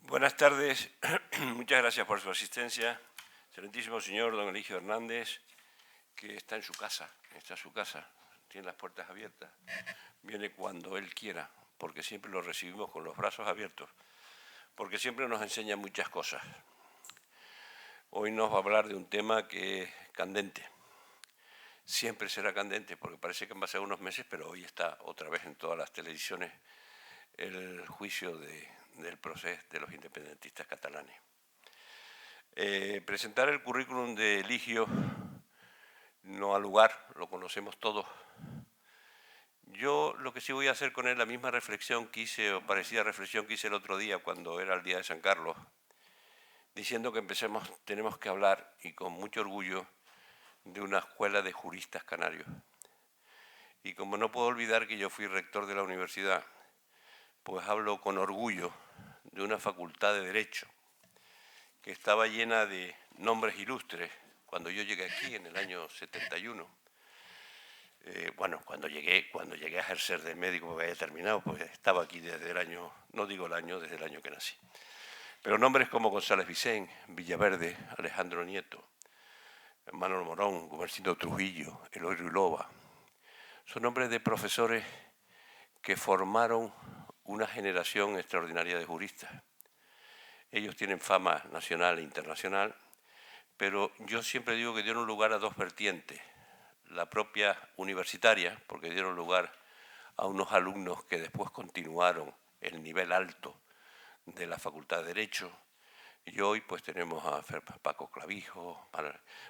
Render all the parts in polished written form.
Buenas tardes, muchas gracias por su asistencia. Excelentísimo señor don Eligio Hernández, que está en su casa, tiene las puertas abiertas, viene cuando él quiera, porque siempre lo recibimos con los brazos abiertos, porque siempre nos enseña muchas cosas. Hoy nos va a hablar de un tema que es candente. Siempre será candente, porque parece que han pasado unos meses, pero hoy está otra vez en todas las televisiones el juicio del proceso de los independentistas catalanes. Presentar el currículum de Eligio no ha lugar, lo conocemos todos. Yo lo que sí voy a hacer con él, la misma reflexión que hice, o parecida reflexión que hice el otro día cuando era el día de San Carlos, diciendo que tenemos que hablar, y con mucho orgullo, de una escuela de juristas canarios. Y como no puedo olvidar que yo fui rector de la universidad, pues hablo con orgullo de una facultad de Derecho que estaba llena de nombres ilustres cuando yo llegué aquí en el año 71. Cuando llegué a ejercer de médico, porque había terminado, pues estaba aquí desde el año, no digo el año, desde el año que nací. Pero nombres como González Vicén, Villaverde, Alejandro Nieto, Manuel Morón, Gumersindo Trujillo, Eloy Ruilova, son nombres de profesores que formaron una generación extraordinaria de juristas. Ellos tienen fama nacional e internacional, pero yo siempre digo que dieron lugar a dos vertientes. La propia universitaria, porque dieron lugar a unos alumnos que después continuaron el nivel alto de la Facultad de Derecho. Y hoy pues tenemos a Paco Clavijo,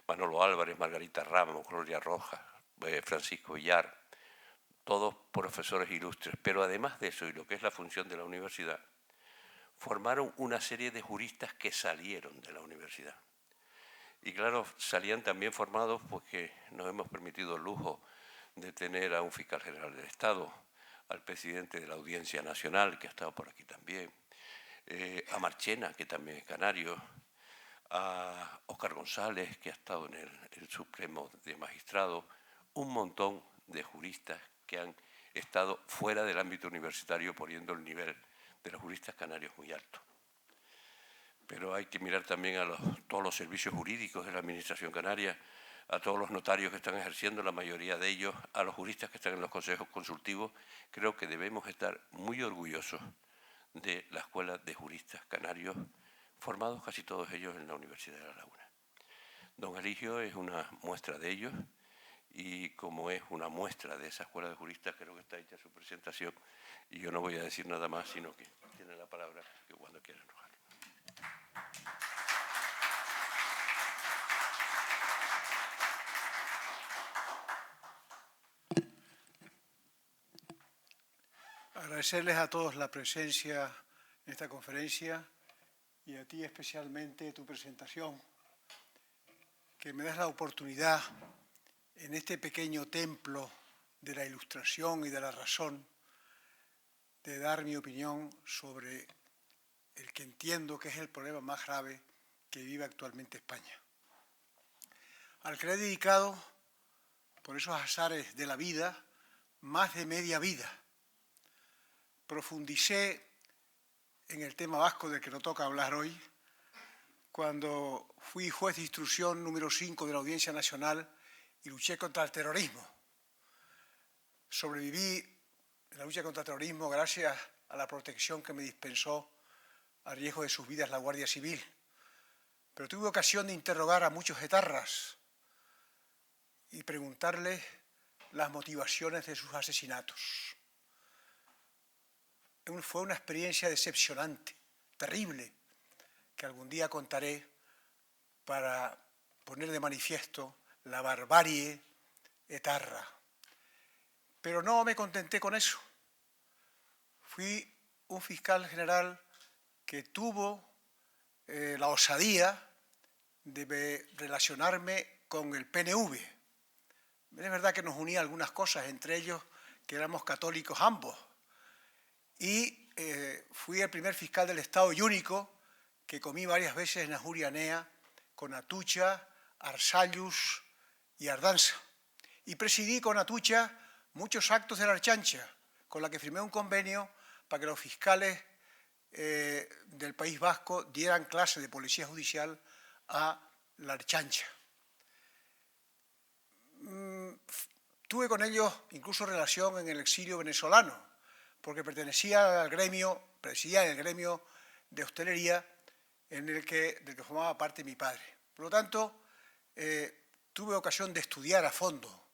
Manolo Álvarez, Margarita Ramos, Gloria Rojas, Francisco Villar, todos profesores ilustres. Pero además de eso, y lo que es la función de la universidad, formaron una serie de juristas que salieron de la universidad. Y claro, salían también formados porque nos hemos permitido el lujo de tener a un fiscal general del Estado, al presidente de la Audiencia Nacional, que ha estado por aquí también, a Marchena, que también es canario, a Óscar González, que ha estado en el Supremo de Magistrados, un montón de juristas que han estado fuera del ámbito universitario, poniendo el nivel de los juristas canarios muy alto. Pero hay que mirar también a todos los servicios jurídicos de la Administración canaria, a todos los notarios que están ejerciendo, la mayoría de ellos, a los juristas que están en los consejos consultivos. Creo que debemos estar muy orgullosos de la Escuela de Juristas Canarios, formados casi todos ellos en la Universidad de La Laguna. Don Eligio es una muestra de ellos, y como es una muestra de esa Escuela de Juristas, creo que está hecha su presentación, y yo no voy a decir nada más, sino que tiene la palabra que cuando quiera enojar. Agradecerles a todos la presencia en esta conferencia y a ti especialmente tu presentación, que me das la oportunidad en este pequeño templo de la ilustración y de la razón de dar mi opinión sobre el que entiendo que es el problema más grave que vive actualmente España, al que le he dedicado, por esos azares de la vida, más de media vida. Profundicé en el tema vasco del que no toca hablar hoy, cuando fui juez de instrucción número 5 de la Audiencia Nacional y luché contra el terrorismo. Sobreviví en la lucha contra el terrorismo gracias a la protección que me dispensó a riesgo de sus vidas la Guardia Civil. Pero tuve ocasión de interrogar a muchos etarras y preguntarles las motivaciones de sus asesinatos. Fue una experiencia decepcionante, terrible, que algún día contaré para poner de manifiesto la barbarie etarra. Pero no me contenté con eso. Fui un fiscal general que tuvo la osadía de relacionarme con el PNV. Es verdad que nos unía algunas cosas, entre ellos que éramos católicos ambos. Y fui el primer fiscal del Estado y único que comí varias veces en Ajurianea con Atucha, Arsallus y Ardanza. Y presidí con Atucha muchos actos de la Archancha, con la que firmé un convenio para que los fiscales del País Vasco dieran clase de policía judicial a la Ertzaintza. Tuve con ellos incluso relación en el exilio venezolano, porque presidía el gremio de hostelería del que formaba parte mi padre. Por lo tanto, tuve ocasión de estudiar a fondo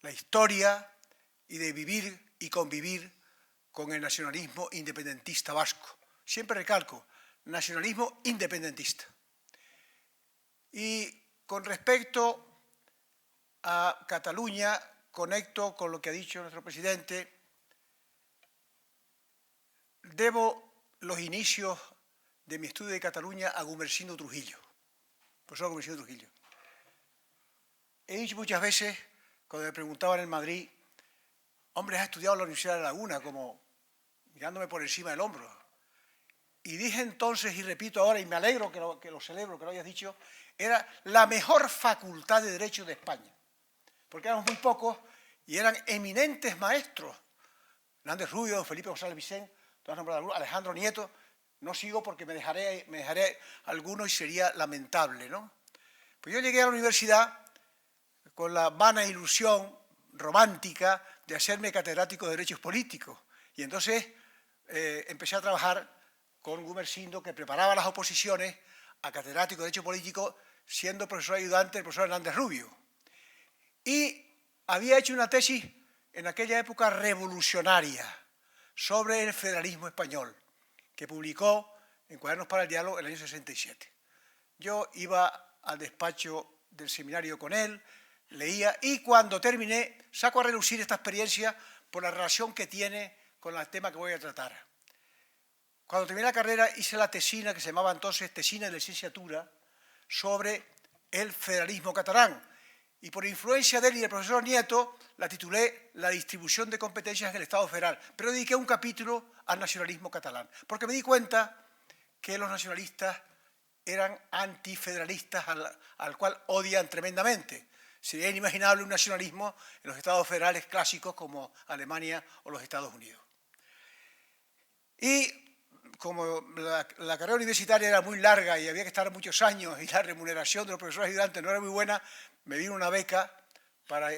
la historia y de vivir y convivir con el nacionalismo independentista vasco. Siempre recalco, nacionalismo independentista. Y con respecto a Cataluña, conecto con lo que ha dicho nuestro presidente. Debo los inicios de mi estudio de Cataluña a Gumersindo Trujillo, profesor Gumersindo Trujillo. He dicho muchas veces, cuando me preguntaban en Madrid, hombre, has estudiado en la Universidad de Laguna, como mirándome por encima del hombro. Y dije entonces, y repito ahora, y me alegro que lo celebro, que lo hayas dicho, era la mejor facultad de Derecho de España, porque éramos muy pocos y eran eminentes maestros. Hernández Rubio, Felipe González Vicente, Alejandro Nieto. No sigo porque me dejaré alguno y sería lamentable, ¿no? Pues yo llegué a la universidad con la vana ilusión romántica de hacerme catedrático de Derechos Políticos. Y entonces empecé a trabajar con Gumersindo, que preparaba las oposiciones a catedrático de Derecho Político, siendo profesor ayudante del profesor Hernández Rubio. Y había hecho una tesis en aquella época revolucionaria sobre el federalismo español, que publicó en Cuadernos para el Diálogo en el año 67. Yo iba al despacho del seminario con él, leía, y cuando terminé saco a relucir esta experiencia por la relación que tiene con el tema que voy a tratar. Cuando terminé la carrera hice la tesina, que se llamaba entonces tesina de licenciatura, sobre el federalismo catalán, y por influencia de él y del profesor Nieto la titulé La distribución de competencias en el Estado federal, pero dediqué un capítulo al nacionalismo catalán, porque me di cuenta que los nacionalistas eran antifederalistas, al cual odian tremendamente. Sería inimaginable un nacionalismo en los estados federales clásicos como Alemania o los Estados Unidos. Y como la carrera universitaria era muy larga y había que estar muchos años y la remuneración de los profesores ayudantes no era muy buena, me dieron una beca para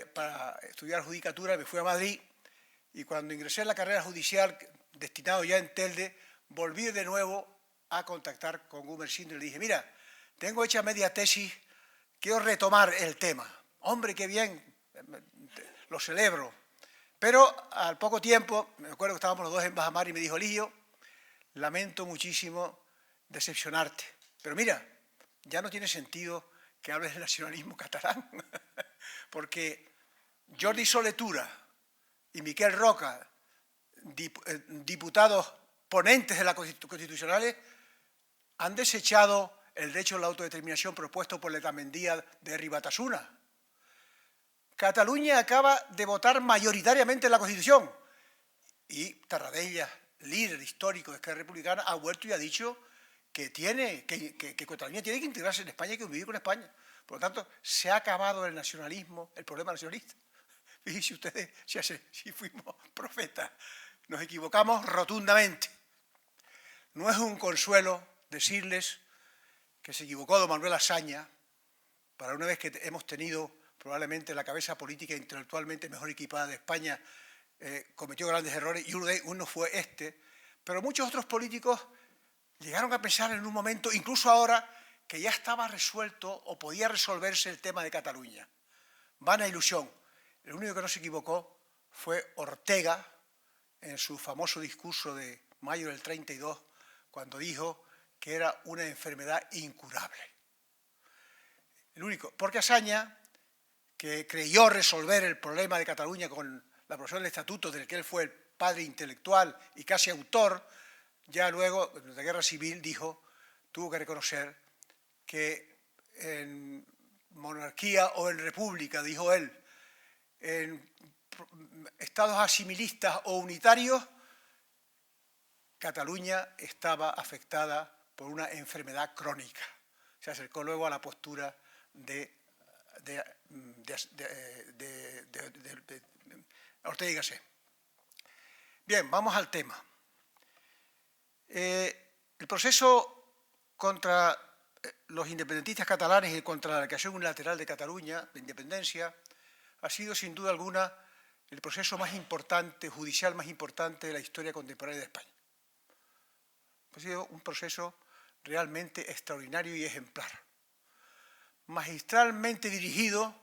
estudiar judicatura, me fui a Madrid y cuando ingresé en la carrera judicial, destinado ya en Telde, volví de nuevo a contactar con Gumersindo y le dije, mira, tengo hecha media tesis, quiero retomar el tema. Hombre, qué bien, lo celebro. Pero al poco tiempo, me acuerdo que estábamos los dos en Bajamar y me dijo, Eligio, lamento muchísimo decepcionarte, pero mira, ya no tiene sentido que hables del nacionalismo catalán, porque Jordi Soletura y Miquel Roca, diputados ponentes de las constitucionales, han desechado el derecho a la autodeterminación propuesto por Letamendia de Ribatasuna. Cataluña acaba de votar mayoritariamente en la Constitución y Tarradellas, líder histórico de Esquerra Republicana, ha vuelto y ha dicho que Cataluña tiene que integrarse en España y que convivir con España. Por lo tanto, se ha acabado el nacionalismo, el problema nacionalista. Fíjense ustedes si fuimos profetas. Nos equivocamos rotundamente. No es un consuelo decirles que se equivocó don Manuel Azaña, para una vez que hemos tenido probablemente la cabeza política e intelectualmente mejor equipada de España, cometió grandes errores y uno fue este, pero muchos otros políticos llegaron a pensar en un momento, incluso ahora, que ya estaba resuelto o podía resolverse el tema de Cataluña. Vana ilusión. El único que no se equivocó fue Ortega en su famoso discurso de mayo del 32, cuando dijo que era una enfermedad incurable. El único, porque Azaña, que creyó resolver el problema de Cataluña con la aprobación del estatuto del que él fue el padre intelectual y casi autor, ya luego, en la guerra civil, tuvo que reconocer que en monarquía o en república, dijo él, en estados asimilistas o unitarios, Cataluña estaba afectada por una enfermedad crónica. Se acercó luego a la postura de Ortega y Gasset. Bien, vamos al tema. El proceso contra los independentistas catalanes y contra la declaración unilateral de Cataluña, de independencia, ha sido sin duda alguna el proceso más importante, judicial más importante de la historia contemporánea de España. Ha sido un proceso realmente extraordinario y ejemplar, magistralmente dirigido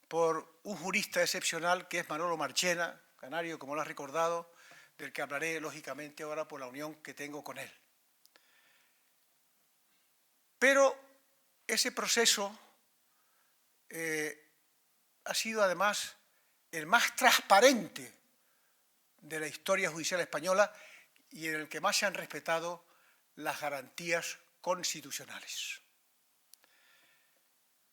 por un jurista excepcional que es Manolo Marchena, canario, como lo has recordado, del que hablaré lógicamente ahora por la unión que tengo con él. Pero ese proceso ha sido además el más transparente de la historia judicial española y en el que más se han respetado las garantías constitucionales.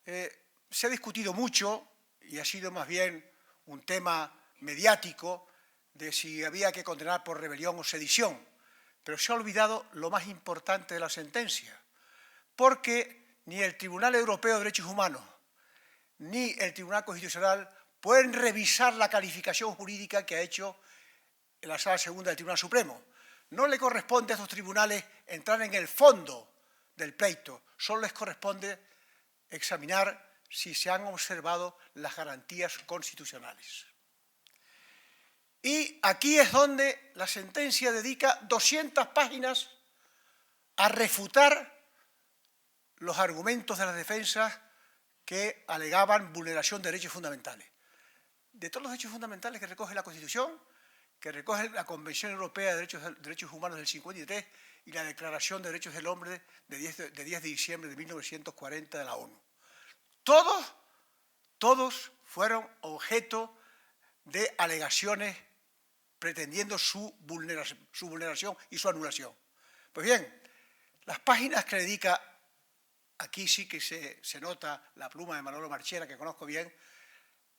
Se ha discutido mucho y ha sido más bien un tema mediático de si había que condenar por rebelión o sedición, pero se ha olvidado lo más importante de la sentencia, porque ni el Tribunal Europeo de Derechos Humanos ni el Tribunal Constitucional pueden revisar la calificación jurídica que ha hecho en la Sala Segunda del Tribunal Supremo. No le corresponde a estos tribunales entrar en el fondo del pleito, solo les corresponde examinar si se han observado las garantías constitucionales. Y aquí es donde la sentencia dedica 200 páginas a refutar los argumentos de las defensas que alegaban vulneración de derechos fundamentales. De todos los derechos fundamentales que recoge la Constitución, que recoge la Convención Europea de Derechos Humanos del 53 y la Declaración de Derechos del Hombre de 10 de diciembre de 1940 de la ONU. Todos fueron objeto de alegaciones pretendiendo su vulneración y su anulación. Pues bien, las páginas que dedica, aquí sí que se nota la pluma de Manolo Marchena, que conozco bien,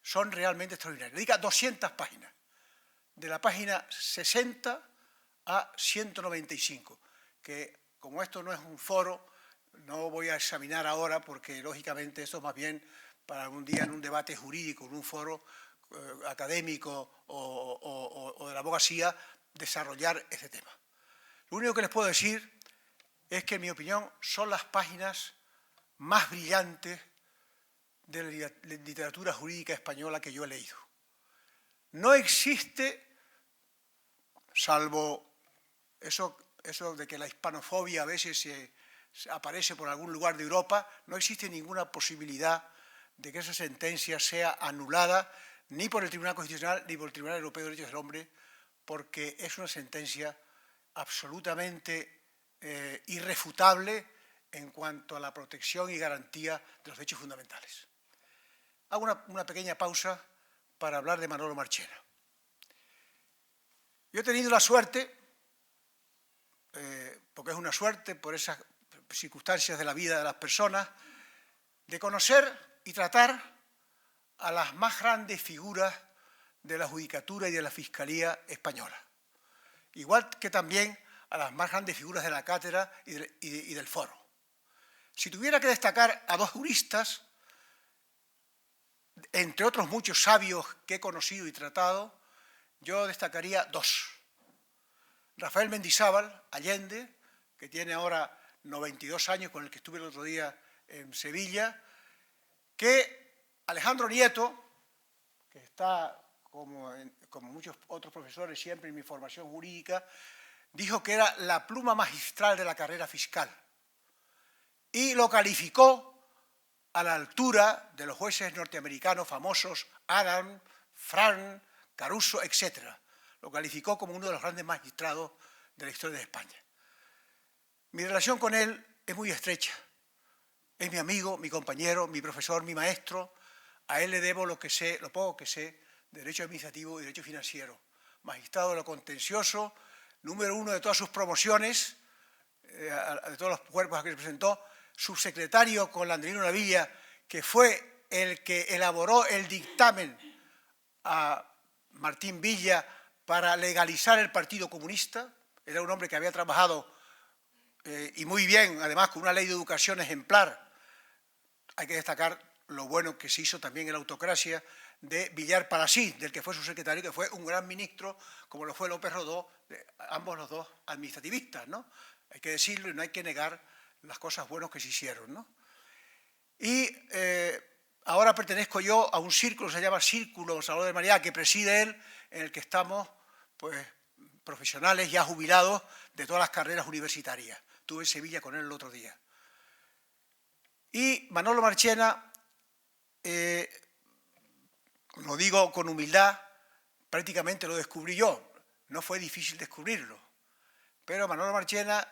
son realmente extraordinarias. Dedica 200 páginas, de la página 60 a 195, que como esto no es un foro, no voy a examinar ahora porque lógicamente esto es más bien para algún día en un debate jurídico, en un foro académico o de la abogacía, desarrollar este tema. Lo único que les puedo decir es que, en mi opinión, son las páginas más brillantes de la literatura jurídica española que yo he leído. No existe, salvo eso de que la hispanofobia a veces se aparece por algún lugar de Europa, no existe ninguna posibilidad de que esa sentencia sea anulada ni por el Tribunal Constitucional ni por el Tribunal Europeo de Derechos del Hombre, porque es una sentencia absolutamente irrefutable en cuanto a la protección y garantía de los derechos fundamentales. Hago una pequeña pausa para hablar de Manolo Marchena. Yo he tenido la suerte, porque es una suerte por esas circunstancias de la vida de las personas, de conocer y tratar a las más grandes figuras de la judicatura y de la fiscalía española, igual que también a las más grandes figuras de la cátedra y del foro. Si tuviera que destacar a dos juristas, entre otros muchos sabios que he conocido y tratado, yo destacaría dos. Rafael Mendizábal Allende, que tiene ahora 92 años, con el que estuve el otro día en Sevilla, que Alejandro Nieto, que está como muchos otros profesores siempre en mi formación jurídica, dijo que era la pluma magistral de la carrera fiscal y lo calificó a la altura de los jueces norteamericanos famosos Adam, Frank, Caruso, etc. Lo calificó como uno de los grandes magistrados de la historia de España. Mi relación con él es muy estrecha. Es mi amigo, mi compañero, mi profesor, mi maestro. A él le debo lo poco que sé de derecho administrativo y derecho financiero. Magistrado de lo contencioso, número 1 de todas sus promociones, de todos los cuerpos a que se presentó, subsecretario con Landrino Navilla, que fue el que elaboró el dictamen a Martín Villa para legalizar el Partido Comunista. Era un hombre que había trabajado y muy bien, además con una ley de educación ejemplar. Hay que destacar lo bueno que se hizo también en la autocracia de Villar Palasí, del que fue su secretario, que fue un gran ministro, como lo fue López Rodó, ambos los dos administrativistas, ¿no? Hay que decirlo y no hay que negar las cosas buenas que se hicieron, ¿no? Y ahora pertenezco yo a un círculo, se llama Círculo Salvador de Mariá, que preside él, en el que estamos, pues, profesionales ya jubilados de todas las carreras universitarias. Estuve en Sevilla con él el otro día. Y Manolo Marchena, lo digo con humildad, prácticamente lo descubrí yo. No fue difícil descubrirlo. Pero Manolo Marchena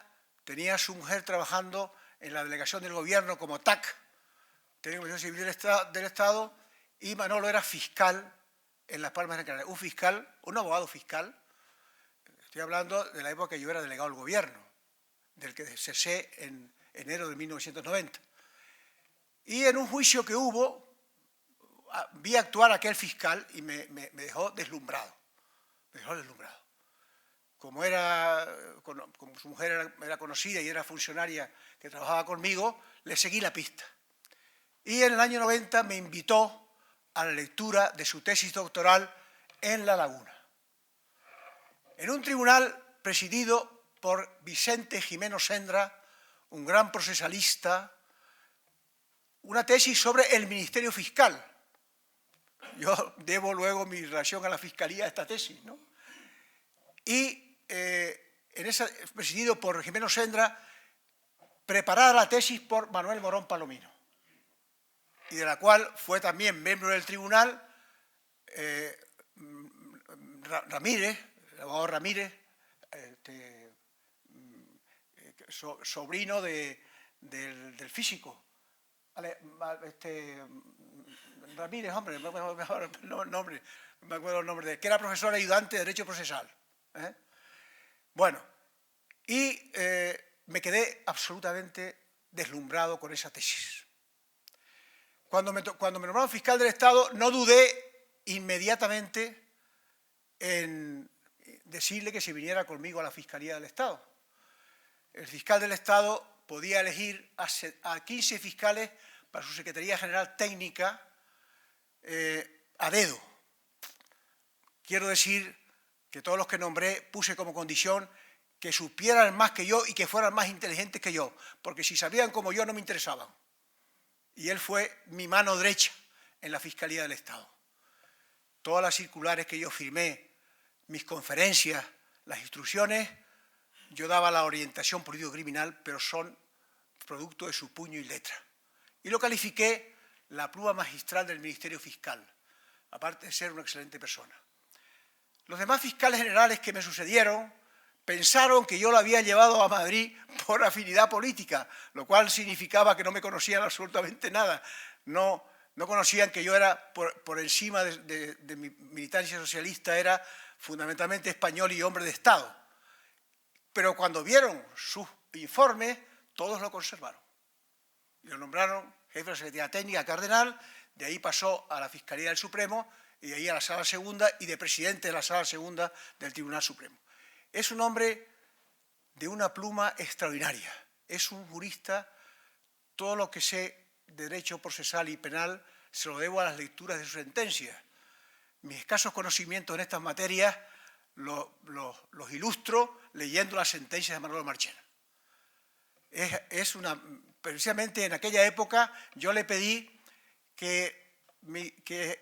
tenía a su mujer trabajando en la delegación del gobierno como TAC, técnico de civil del Estado, y Manolo era fiscal en Las Palmas de Gran Canaria. Un fiscal, un abogado fiscal. Estoy hablando de la época que yo era delegado del gobierno, del que cesé en enero de 1990. Y en un juicio que hubo, vi actuar a aquel fiscal y me dejó deslumbrado. Me dejó deslumbrado. Como su mujer era conocida y era funcionaria que trabajaba conmigo, le seguí la pista. Y en el año 90 me invitó a la lectura de su tesis doctoral en La Laguna, en un tribunal presidido por Vicente Gimeno Sendra, un gran procesalista, una tesis sobre el Ministerio Fiscal. Yo debo luego mi relación a la Fiscalía a esta tesis, ¿no? Y presidido por Gimeno Sendra, preparada la tesis por Manuel Morón Palomino, y de la cual fue también miembro del tribunal Ramírez, el abogado Ramírez, sobrino del físico. Ramírez, hombre, no me acuerdo el nombre, que era profesor ayudante de Derecho Procesal. Bueno, y me quedé absolutamente deslumbrado con esa tesis. Cuando me nombraron fiscal del Estado, no dudé inmediatamente en decirle que se viniera conmigo a la Fiscalía del Estado. El fiscal del Estado podía elegir a 15 fiscales para su Secretaría General Técnica a dedo. Quiero decir que todos los que nombré puse como condición que supieran más que yo y que fueran más inteligentes que yo, porque si sabían como yo no me interesaban. Y él fue mi mano derecha en la Fiscalía del Estado. Todas las circulares que yo firmé, mis conferencias, las instrucciones, yo daba la orientación político-criminal, pero son producto de su puño y letra. Y lo califiqué la pluma magistral del Ministerio Fiscal, aparte de ser una excelente persona. Los demás fiscales generales que me sucedieron pensaron que yo lo había llevado a Madrid por afinidad política, lo cual significaba que no me conocían absolutamente nada. No conocían que yo era, por encima de mi militancia socialista, era fundamentalmente español y hombre de Estado. Pero cuando vieron sus informes, todos lo conservaron. Y lo nombraron jefe de la Secretaría Técnica cardenal, de ahí pasó a la Fiscalía del Supremo, y de ahí a la Sala Segunda, y de presidente de la Sala Segunda del Tribunal Supremo. Es un hombre de una pluma extraordinaria. Es un jurista. Todo lo que sé de derecho procesal y penal se lo debo a las lecturas de sus sentencias. Mis escasos conocimientos en estas materias los ilustro leyendo las sentencias de Manolo Marchena. Precisamente en aquella época yo le pedí que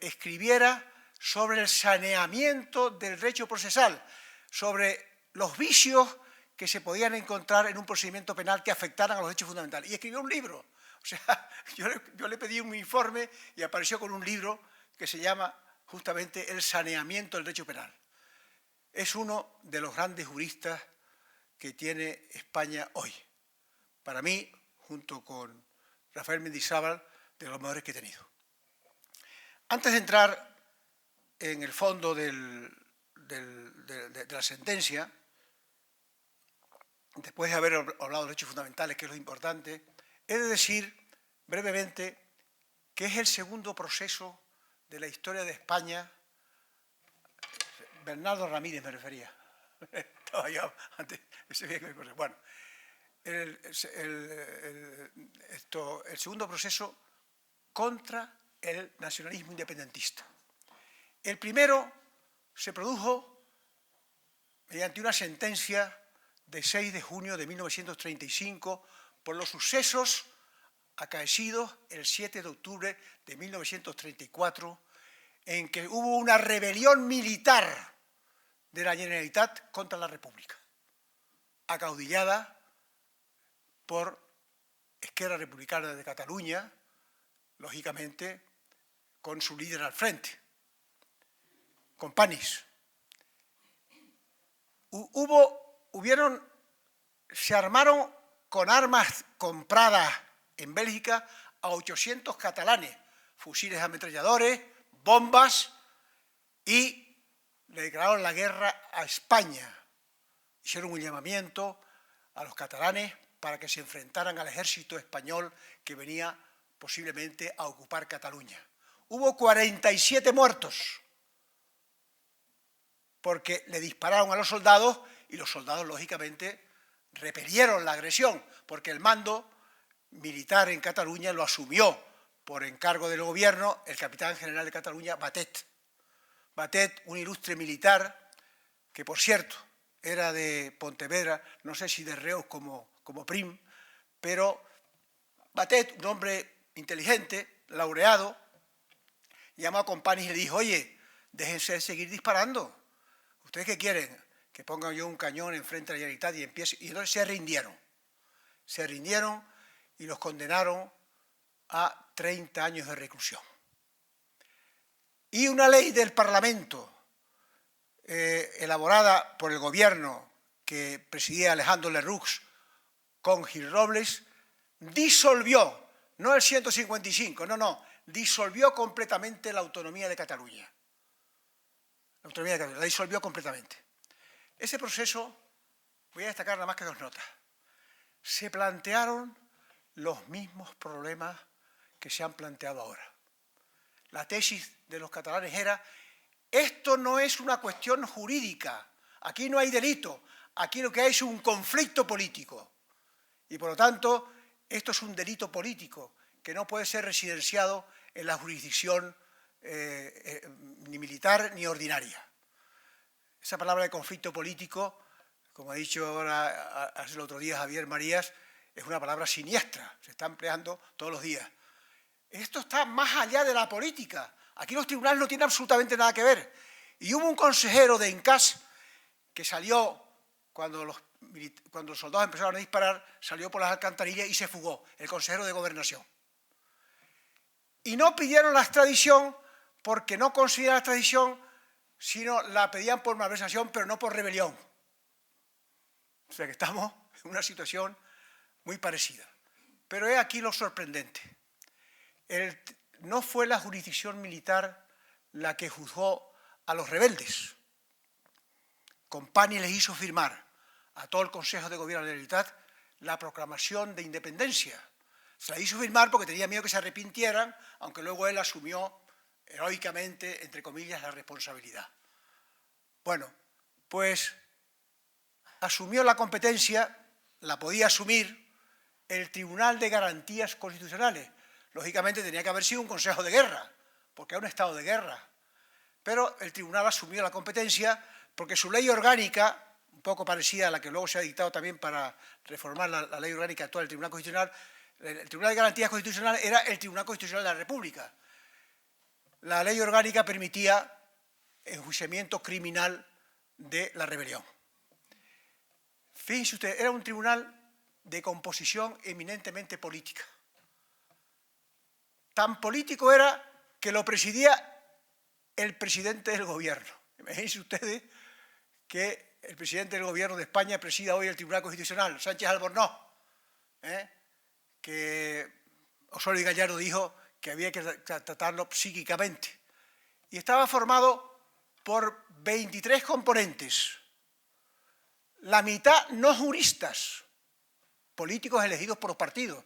escribiera sobre el saneamiento del derecho procesal, sobre los vicios que se podían encontrar en un procedimiento penal que afectaran a los derechos fundamentales. Y escribió un libro. O sea, yo le pedí un informe y apareció con un libro que se llama justamente El saneamiento del derecho penal. Es uno de los grandes juristas que tiene España hoy. Para mí, junto con Rafael Mendizábal, de los mejores que he tenido. Antes de entrar en el fondo de la sentencia, después de haber hablado de derechos fundamentales, que es lo importante, he de decir brevemente que es el segundo proceso de la historia de España. Bernardo Ramírez me refería. Estaba yo antes. Bueno, el segundo proceso contra el nacionalismo independentista. El primero se produjo mediante una sentencia de 6 de junio de 1935 por los sucesos acaecidos el 7 de octubre de 1934, en que hubo una rebelión militar de la Generalitat contra la República, acaudillada por Esquerra Republicana de Cataluña, lógicamente con su líder al frente, Companys. Se armaron con armas compradas en Bélgica a 800 catalanes, fusiles ametralladores, bombas, y le declararon la guerra a España. Hicieron un llamamiento a los catalanes para que se enfrentaran al ejército español que venía posiblemente a ocupar Cataluña. Hubo 47 muertos, porque le dispararon a los soldados y los soldados, lógicamente, repelieron la agresión, porque el mando militar en Cataluña lo asumió por encargo del gobierno el capitán general de Cataluña, Batet. Batet, un ilustre militar que, por cierto, era de Pontevedra, no sé si de Reus como Prim, pero Batet, un hombre inteligente, laureado, llamó a Companys y le dijo: oye, déjense de seguir disparando. ¿Ustedes qué quieren? Que ponga yo un cañón enfrente de la Generalitat y empiece. Y entonces se rindieron. Se rindieron y los condenaron a 30 años de reclusión. Y una ley del Parlamento, elaborada por el gobierno que presidía Alejandro Lerroux con Gil Robles, disolvió, no el 155, disolvió completamente la autonomía de Cataluña. La autonomía de Cataluña, la disolvió completamente. Ese proceso, voy a destacar nada más que 2 notas. Se plantearon los mismos problemas que se han planteado ahora. La tesis de los catalanes era: esto no es una cuestión jurídica, aquí no hay delito, aquí lo que hay es un conflicto político. Y por lo tanto, esto es un delito político que no puede ser residenciado en la jurisdicción ni militar ni ordinaria. Esa palabra de conflicto político, como ha dicho ahora el otro día Javier Marías, es una palabra siniestra, se está empleando todos los días. Esto está más allá de la política. Aquí los tribunales no tienen absolutamente nada que ver. Y hubo un consejero de Incas que salió cuando los soldados empezaron a disparar, salió por las alcantarillas y se fugó, el consejero de Gobernación. Y no pidieron la extradición porque no consideran la extradición, sino la pedían por malversación, pero no por rebelión. O sea que estamos en una situación muy parecida. Pero es aquí lo sorprendente. No fue la jurisdicción militar la que juzgó a los rebeldes. Companys les hizo firmar a todo el Consejo de Gobierno de la Generalitat la proclamación de independencia. Se la hizo firmar porque tenía miedo que se arrepintieran, aunque luego él asumió heroicamente, entre comillas, la responsabilidad. Bueno, pues asumió la competencia, la podía asumir el Tribunal de Garantías Constitucionales. Lógicamente tenía que haber sido un consejo de guerra, porque era un estado de guerra. Pero el tribunal asumió la competencia porque su ley orgánica, un poco parecida a la que luego se ha dictado también para reformar la ley orgánica actual del Tribunal Constitucional, el Tribunal de Garantías Constitucionales era el Tribunal Constitucional de la República. La ley orgánica permitía enjuiciamiento criminal de la rebelión. Fíjense ustedes, era un tribunal de composición eminentemente política. Tan político era que lo presidía el presidente del gobierno. Imagínense ustedes que el presidente del gobierno de España presida hoy el Tribunal Constitucional, Sánchez Albornoz, que Osorio y Gallardo dijo que había que tratarlo psíquicamente. Y estaba formado por 23 componentes, la mitad no juristas, políticos elegidos por los partidos.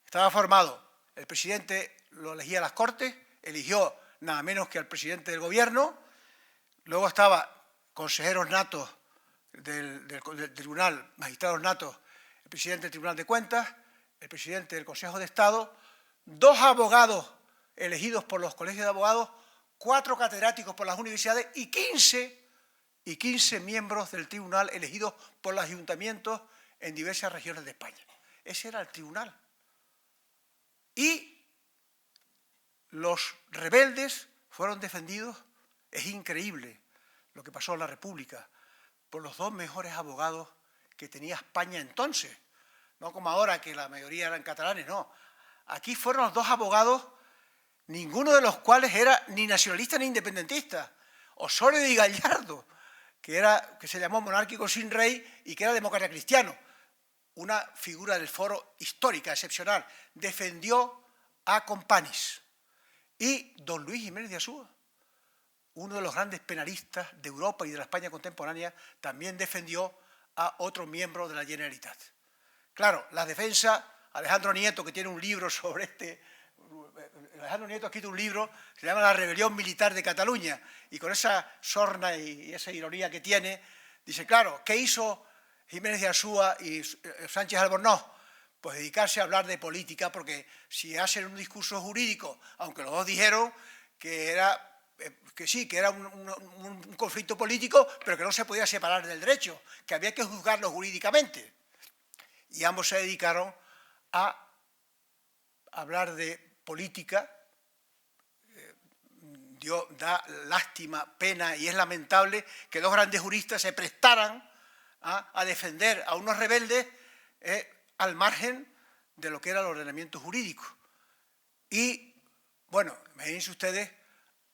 Estaba formado, el presidente lo elegía a las Cortes, eligió nada menos que al presidente del gobierno, luego estaba consejeros natos del tribunal, magistrados natos, el presidente del Tribunal de Cuentas, el presidente del Consejo de Estado, 2 abogados elegidos por los colegios de abogados, 4 catedráticos por las universidades y 15 miembros del tribunal elegidos por los ayuntamientos en diversas regiones de España. Ese era el tribunal. Y los rebeldes fueron defendidos, es increíble lo que pasó en la República, por los 2 mejores abogados que tenía España entonces. No como ahora, que la mayoría eran catalanes, no. Aquí fueron los 2 abogados, ninguno de los cuales era ni nacionalista ni independentista. Osorio y Gallardo, que se llamó monárquico sin rey y que era demócrata cristiano, una figura del foro histórica, excepcional, defendió a Companys. Y don Luis Jiménez de Azúa, uno de los grandes penalistas de Europa y de la España contemporánea, también defendió a otro miembro de la Generalitat. Claro, la defensa, Alejandro Nieto, que tiene un libro sobre Alejandro Nieto ha escrito un libro, se llama La rebelión militar de Cataluña, y con esa sorna y esa ironía que tiene, dice, claro, ¿qué hizo Jiménez de Azúa y Sánchez Albornoz? Pues dedicarse a hablar de política, porque si hacen un discurso jurídico, aunque los dos dijeron que era un conflicto político, pero que no se podía separar del derecho, que había que juzgarlo jurídicamente. Y ambos se dedicaron a hablar de política. Da lástima, pena, y es lamentable que 2 grandes juristas se prestaran a defender a unos rebeldes al margen de lo que era el ordenamiento jurídico. Y, bueno, imagínense ustedes,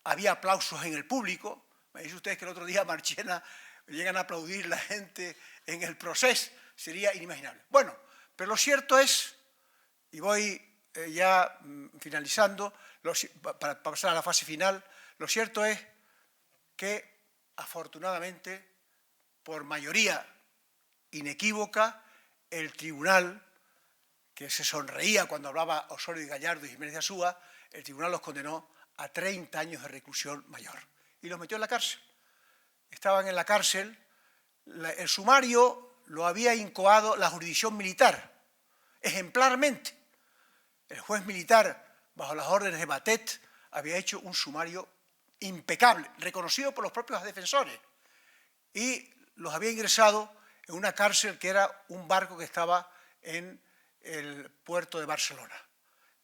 había aplausos en el público. Imagínense ustedes que el otro día a Marchena llegan a aplaudir la gente en el proceso. Sería inimaginable. Bueno, pero lo cierto es, y voy ya finalizando, para pasar a la fase final, lo cierto es que, afortunadamente, por mayoría inequívoca, el tribunal, que se sonreía cuando hablaba Osorio y Gallardo y Jiménez de Azúa, el tribunal los condenó a 30 años de reclusión mayor y los metió en la cárcel. Estaban en la cárcel, el sumario lo había incoado la jurisdicción militar, ejemplarmente. El juez militar, bajo las órdenes de Batet, había hecho un sumario impecable, reconocido por los propios defensores, y los había ingresado en una cárcel que era un barco que estaba en el puerto de Barcelona.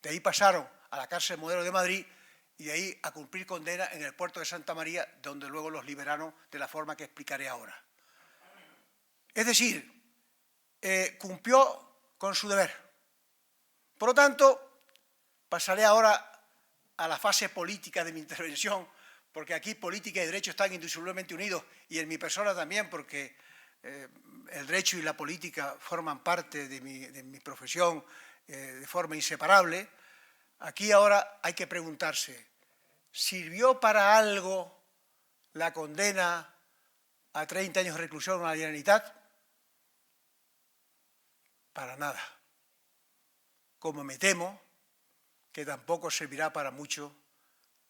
De ahí pasaron a la cárcel Modelo de Madrid y de ahí a cumplir condena en el puerto de Santa María, donde luego los liberaron de la forma que explicaré ahora. Es decir, cumplió con su deber. Por lo tanto, pasaré ahora a la fase política de mi intervención, porque aquí política y derecho están indisolublemente unidos, y en mi persona también, porque el derecho y la política forman parte de mi profesión de forma inseparable. Aquí ahora hay que preguntarse, ¿sirvió para algo la condena a 30 años de reclusión a la Generalitat? Para nada. Como me temo que tampoco servirá para mucho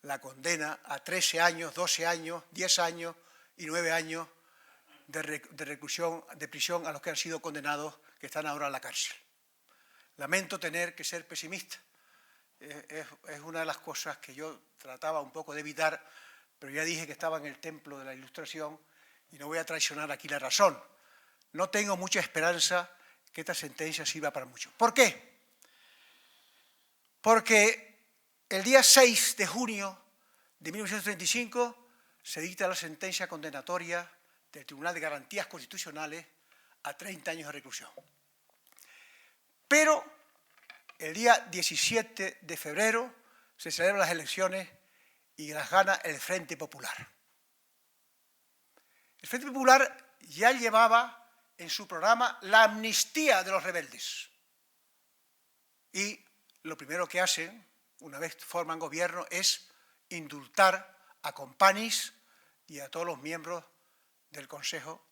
la condena a 13 años, 12 años, 10 años y 9 años de reclusión, de prisión a los que han sido condenados, que están ahora en la cárcel. Lamento tener que ser pesimista. Es una de las cosas que yo trataba un poco de evitar, pero ya dije que estaba en el templo de la Ilustración y no voy a traicionar aquí la razón. No tengo mucha esperanza que esta sentencia sirva para mucho. ¿Por qué? Porque el día 6 de junio de 1935 se dicta la sentencia condenatoria del Tribunal de Garantías Constitucionales a 30 años de reclusión. Pero el día 17 de febrero se celebran las elecciones y las gana el Frente Popular. El Frente Popular ya llevaba en su programa la amnistía de los rebeldes. Y lo primero que hacen, una vez forman gobierno, es indultar a Companys y a todos los miembros del Consejo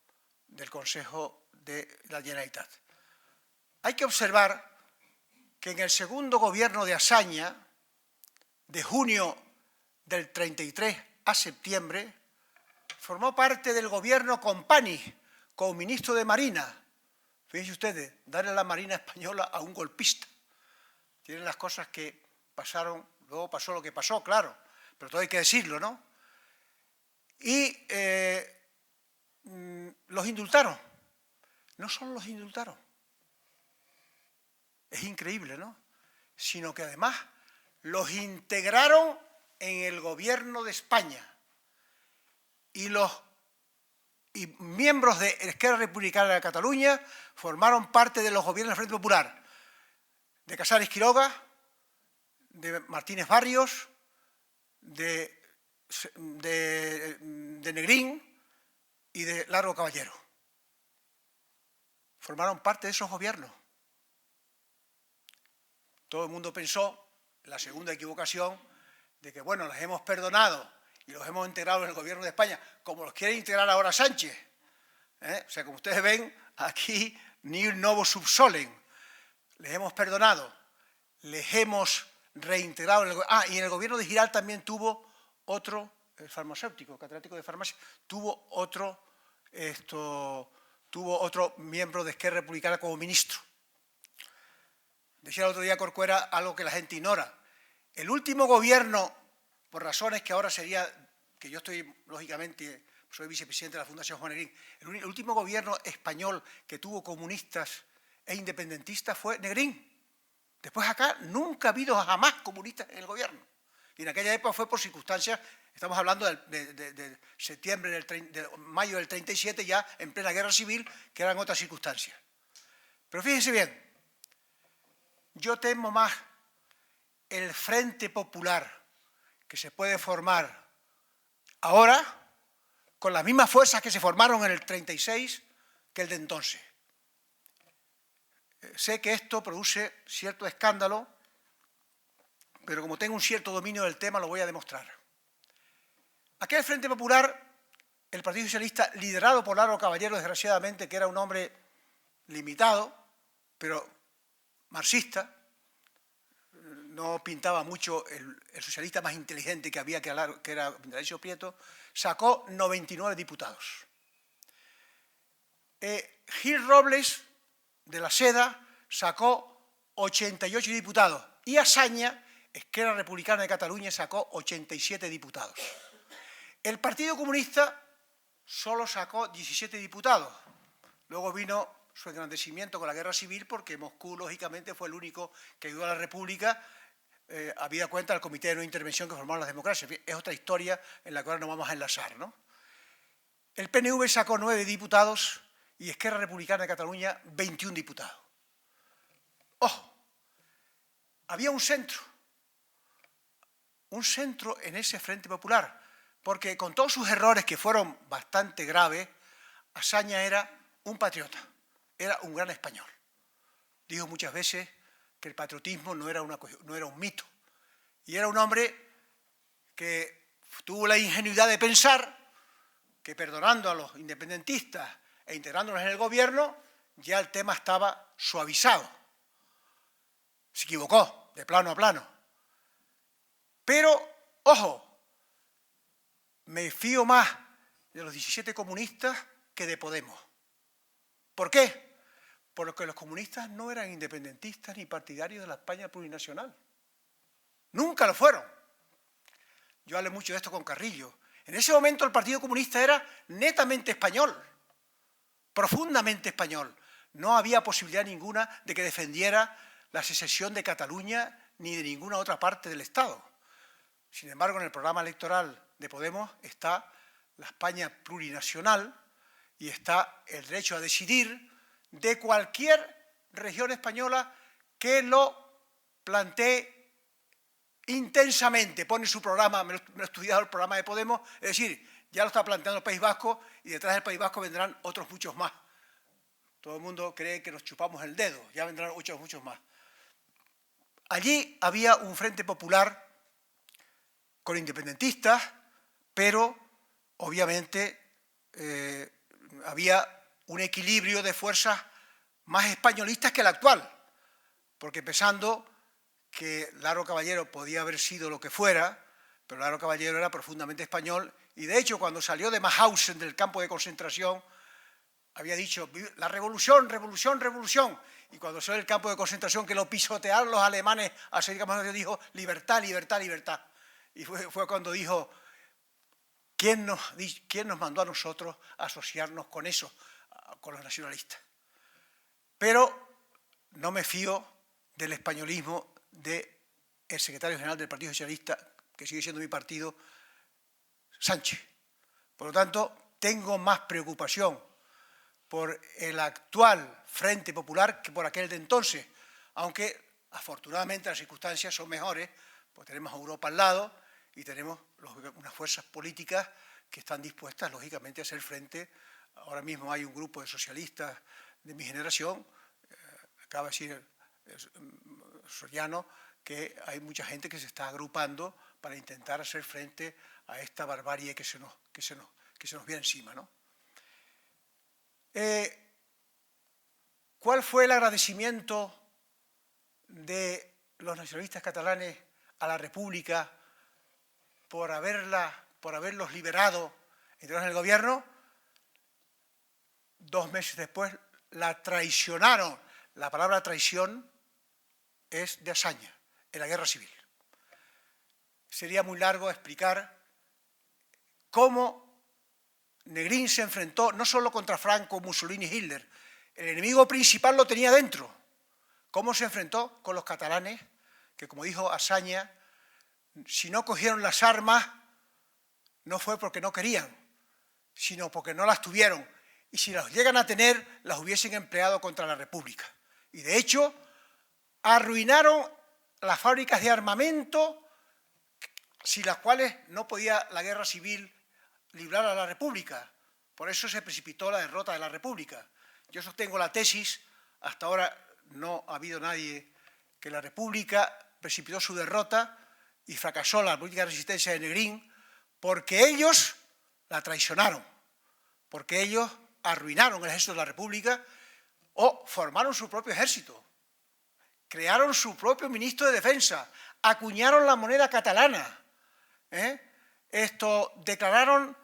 de la Generalitat. Hay que observar que en el segundo gobierno de Azaña, de junio del 33 a septiembre, formó parte del gobierno Companys como ministro de Marina. Fíjense ustedes, darle la Marina española a un golpista. Tienen las cosas que luego pasó lo que pasó, claro, pero todo hay que decirlo, ¿no? Y los indultaron. No solo los indultaron, es increíble, ¿no? Sino que además los integraron en el gobierno de España y miembros de Esquerra Republicana de Cataluña formaron parte de los gobiernos del Frente Popular, de Casares Quiroga, de Martínez Barrios, de Negrín y de Largo Caballero. Formaron parte de esos gobiernos. Todo el mundo pensó, la segunda equivocación, de que, bueno, los hemos perdonado y los hemos integrado en el gobierno de España, como los quiere integrar ahora Sánchez. O sea, como ustedes ven, aquí ni un novo subsolen. Les hemos perdonado, les hemos reintegrado en el gobierno. Y en el gobierno de Giral también tuvo otro, el farmacéutico, catedrático de farmacia, tuvo otro miembro de Esquerra Republicana como ministro. Decía el otro día Corcuera algo que la gente ignora. El último gobierno, por razones que ahora sería, que yo estoy, lógicamente, soy vicepresidente de la Fundación Juan Negrín, el último gobierno español que tuvo comunistas e independentistas fue Negrín. Después acá nunca ha habido jamás comunistas en el gobierno. Y en aquella época fue por circunstancias, estamos hablando de septiembre, de mayo del 37, ya en plena guerra civil, que eran otras circunstancias. Pero fíjense bien, yo temo más el Frente Popular que se puede formar ahora con las mismas fuerzas que se formaron en el 36 que el de entonces. Sé que esto produce cierto escándalo, pero como tengo un cierto dominio del tema lo voy a demostrar. Aquel Frente Popular, el Partido Socialista, liderado por Largo Caballero, desgraciadamente, que era un hombre limitado, pero marxista, no pintaba mucho el socialista más inteligente que había, que era Indalecio Prieto, sacó 99 diputados. Gil Robles, de la Seda, sacó 88 diputados. Y Azaña, Esquerra Republicana de Cataluña, sacó 87 diputados. El Partido Comunista solo sacó 17 diputados. Luego vino su engrandecimiento con la guerra civil, porque Moscú, lógicamente, fue el único que ayudó a la República, habida cuenta del Comité de No Intervención que formaron las democracias. Es otra historia en la cual nos vamos a enlazar, ¿no? El PNV sacó 9 diputados y Esquerra Republicana de Cataluña 21 diputados. ¡Ojo! Había un centro en ese Frente Popular, porque con todos sus errores, que fueron bastante graves, Azaña era un patriota, era un gran español. Dijo muchas veces que el patriotismo no era un mito, y era un hombre que tuvo la ingenuidad de pensar que perdonando a los independentistas e integrándolos en el gobierno, ya el tema estaba suavizado. Se equivocó, de plano a plano. Pero, ojo, me fío más de los 17 comunistas que de Podemos. ¿Por qué? Porque los comunistas no eran independentistas ni partidarios de la España plurinacional. Nunca lo fueron. Yo hablé mucho de esto con Carrillo. En ese momento el Partido Comunista era netamente español, profundamente español. No había posibilidad ninguna de que defendiera la secesión de Cataluña ni de ninguna otra parte del Estado. Sin embargo, en el programa electoral de Podemos está la España plurinacional y está el derecho a decidir de cualquier región española que lo plantee intensamente. Pone su programa, me lo he estudiado el programa de Podemos, es decir, ya lo está planteando el País Vasco y detrás del País Vasco vendrán otros muchos más. Todo el mundo cree que nos chupamos el dedo, ya vendrán muchos más. Allí había un Frente Popular con independentistas, pero obviamente había un equilibrio de fuerzas más españolistas que el actual, porque pensando que Largo Caballero podía haber sido lo que fuera, pero Largo Caballero era profundamente español, y de hecho cuando salió de Mauthausen, del campo de concentración, había dicho la revolución, revolución, revolución. Y cuando salió del campo de concentración que lo pisotearon los alemanes, dijo libertad, libertad, libertad. Y fue cuando dijo, ¿quién nos mandó a nosotros a asociarnos con eso, con los nacionalistas? Pero no me fío del españolismo del secretario general del Partido Socialista, que sigue siendo mi partido, Sánchez. Por lo tanto, tengo más preocupación por el actual Frente Popular que por aquel de entonces, aunque afortunadamente las circunstancias son mejores, pues tenemos a Europa al lado y tenemos unas fuerzas políticas que están dispuestas, lógicamente, a hacer frente. Ahora mismo hay un grupo de socialistas de mi generación, acaba de decir Soriano, que hay mucha gente que se está agrupando para intentar hacer frente a esta barbarie que se nos viene encima, ¿no? ¿Cuál fue el agradecimiento de los nacionalistas catalanes a la República por haberlos liberado en el gobierno? 2 meses después la traicionaron. La palabra traición es de Azaña, en la Guerra Civil. Sería muy largo explicar cómo Negrín se enfrentó no solo contra Franco, Mussolini y Hitler, el enemigo principal lo tenía dentro. Cómo se enfrentó con los catalanes, que como dijo Azaña, si no cogieron las armas, no fue porque no querían, sino porque no las tuvieron. Y si las llegan a tener, las hubiesen empleado contra la República. Y de hecho, arruinaron las fábricas de armamento, sin las cuales no podía la guerra civil librar a la República. Por eso se precipitó la derrota de la República. Yo sostengo la tesis, hasta ahora no ha habido nadie, que la República precipitó su derrota y fracasó la política de resistencia de Negrín porque ellos la traicionaron, porque ellos arruinaron el ejército de la República o formaron su propio ejército, crearon su propio ministro de Defensa, acuñaron la moneda catalana, declararon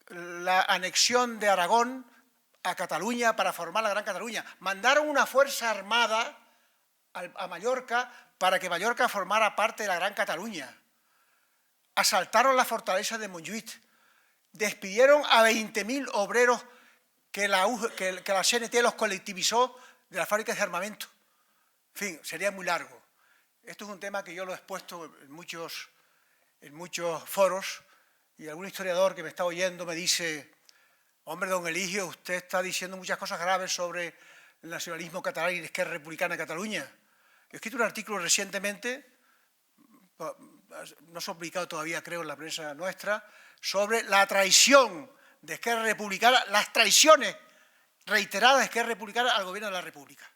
la anexión de Aragón a Cataluña para formar la Gran Cataluña, mandaron una fuerza armada a Mallorca para que Mallorca formara parte de la Gran Cataluña, asaltaron la fortaleza de Montjuïc, despidieron a 20.000 obreros que la CNT los colectivizó de las fábricas de armamento. En fin, sería muy largo. Esto es un tema que yo lo he expuesto en muchos foros y algún historiador que me está oyendo me dice: hombre, don Eligio, usted está diciendo muchas cosas graves sobre el nacionalismo catalán y la Esquerra Republicana de Cataluña. He escrito un artículo recientemente, no se ha publicado todavía, creo, en la prensa nuestra, sobre la traición de Esquerra Republicana, las traiciones reiteradas de Esquerra Republicana al gobierno de la República.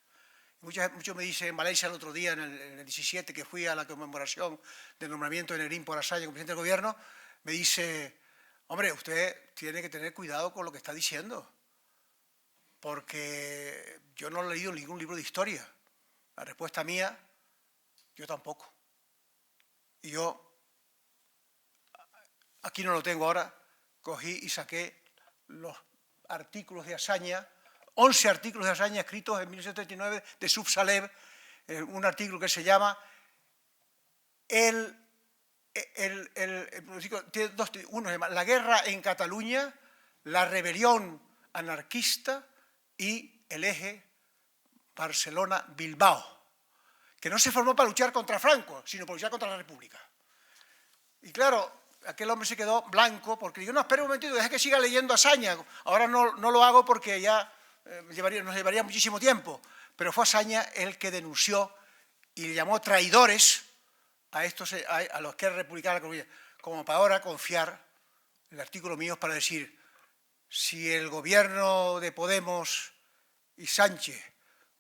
Muchos me dicen en Valencia el otro día, en el 17, que fui a la conmemoración del nombramiento de Negrín por Azaña como presidente del gobierno, me dice: hombre, usted tiene que tener cuidado con lo que está diciendo, porque yo no he leído ningún libro de historia. La respuesta mía, yo tampoco. Y yo, aquí no lo tengo ahora, cogí y saqué los artículos de Azaña, 11 artículos de Azaña escritos en 1939 de Subsalev, un artículo que se llama uno se llama La guerra en Cataluña, la rebelión anarquista y el eje Barcelona-Bilbao, que no se formó para luchar contra Franco, sino para luchar contra la República. Y claro, aquel hombre se quedó blanco porque dijo: no, espera un momentito, deja que siga leyendo Azaña. Ahora no lo hago porque ya nos llevaría muchísimo tiempo. Pero fue Azaña el que denunció y le llamó traidores a los que eran republicanos, como para ahora confiar el artículo mío para decir: si el gobierno de Podemos y Sánchez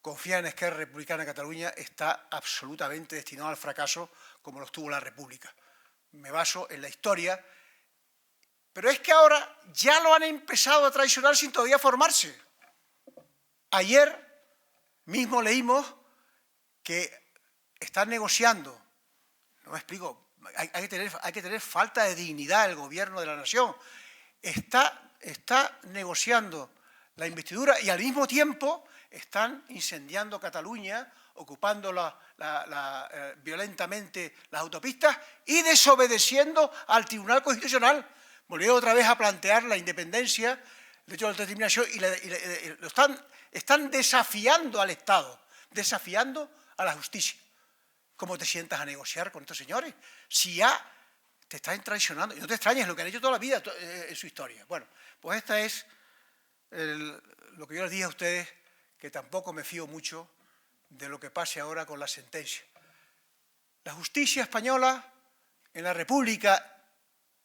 confía en Esquerra Republicana de Cataluña, está absolutamente destinado al fracaso como lo estuvo la República. Me baso en la historia, pero es que ahora ya lo han empezado a traicionar sin todavía formarse. Ayer mismo leímos que están negociando, no me explico, hay que tener falta de dignidad el gobierno de la nación, está negociando la investidura y al mismo tiempo están incendiando Cataluña, ocupando violentamente las autopistas y desobedeciendo al Tribunal Constitucional. Volviendo otra vez a plantear la independencia, el derecho a la autodeterminación y están desafiando al Estado, desafiando a la justicia. ¿Cómo te sientas a negociar con estos señores? Si ya te están traicionando, y no te extrañes, lo que han hecho toda la vida en su historia. Bueno, pues esta es lo que yo les dije a ustedes, que tampoco me fío mucho de lo que pase ahora con la sentencia. La justicia española en la República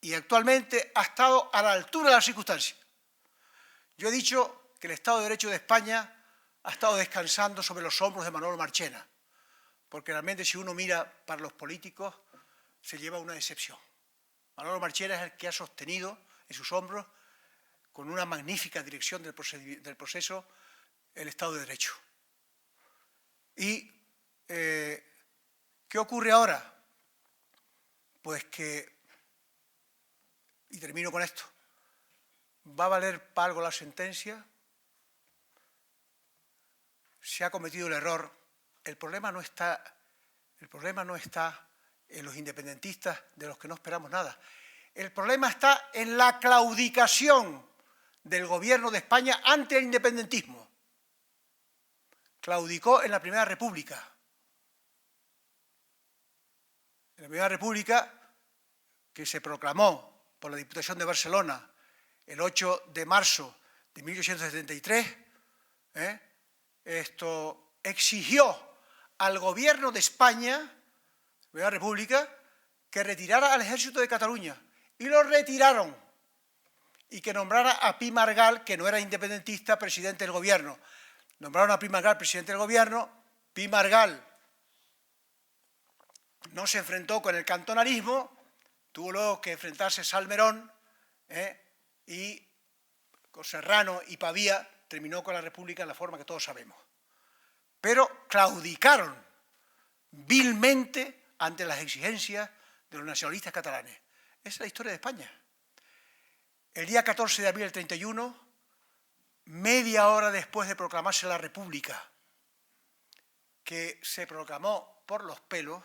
y actualmente ha estado a la altura de las circunstancias. Yo he dicho que el Estado de Derecho de España ha estado descansando sobre los hombros de Manolo Marchena, porque realmente si uno mira para los políticos se lleva una decepción. Manolo Marchena es el que ha sostenido en sus hombros, con una magnífica dirección del proceso, el Estado de Derecho. ¿Y qué ocurre ahora? Pues que, y termino con esto, ¿va a valer para algo la sentencia? Se ha cometido el error. El problema no está en los independentistas de los que no esperamos nada. El problema está en la claudicación del gobierno de España ante el independentismo. Claudicó en la Primera República. En la Primera República, que se proclamó por la Diputación de Barcelona el 8 de marzo de 1873, esto exigió al gobierno de España, la Primera República, que retirara al ejército de Cataluña. Y lo retiraron. Y que nombrara a Pi Margall, que no era independentista, presidente del gobierno. Nombraron a Pi Margall presidente del gobierno. Pi Margall no se enfrentó con el cantonalismo, tuvo luego que enfrentarse a Salmerón, y con Serrano y Pavía terminó con la República en la forma que todos sabemos. Pero claudicaron vilmente ante las exigencias de los nacionalistas catalanes. Esa es la historia de España. El día 14 de abril del 31, media hora después de proclamarse la República, que se proclamó por los pelos,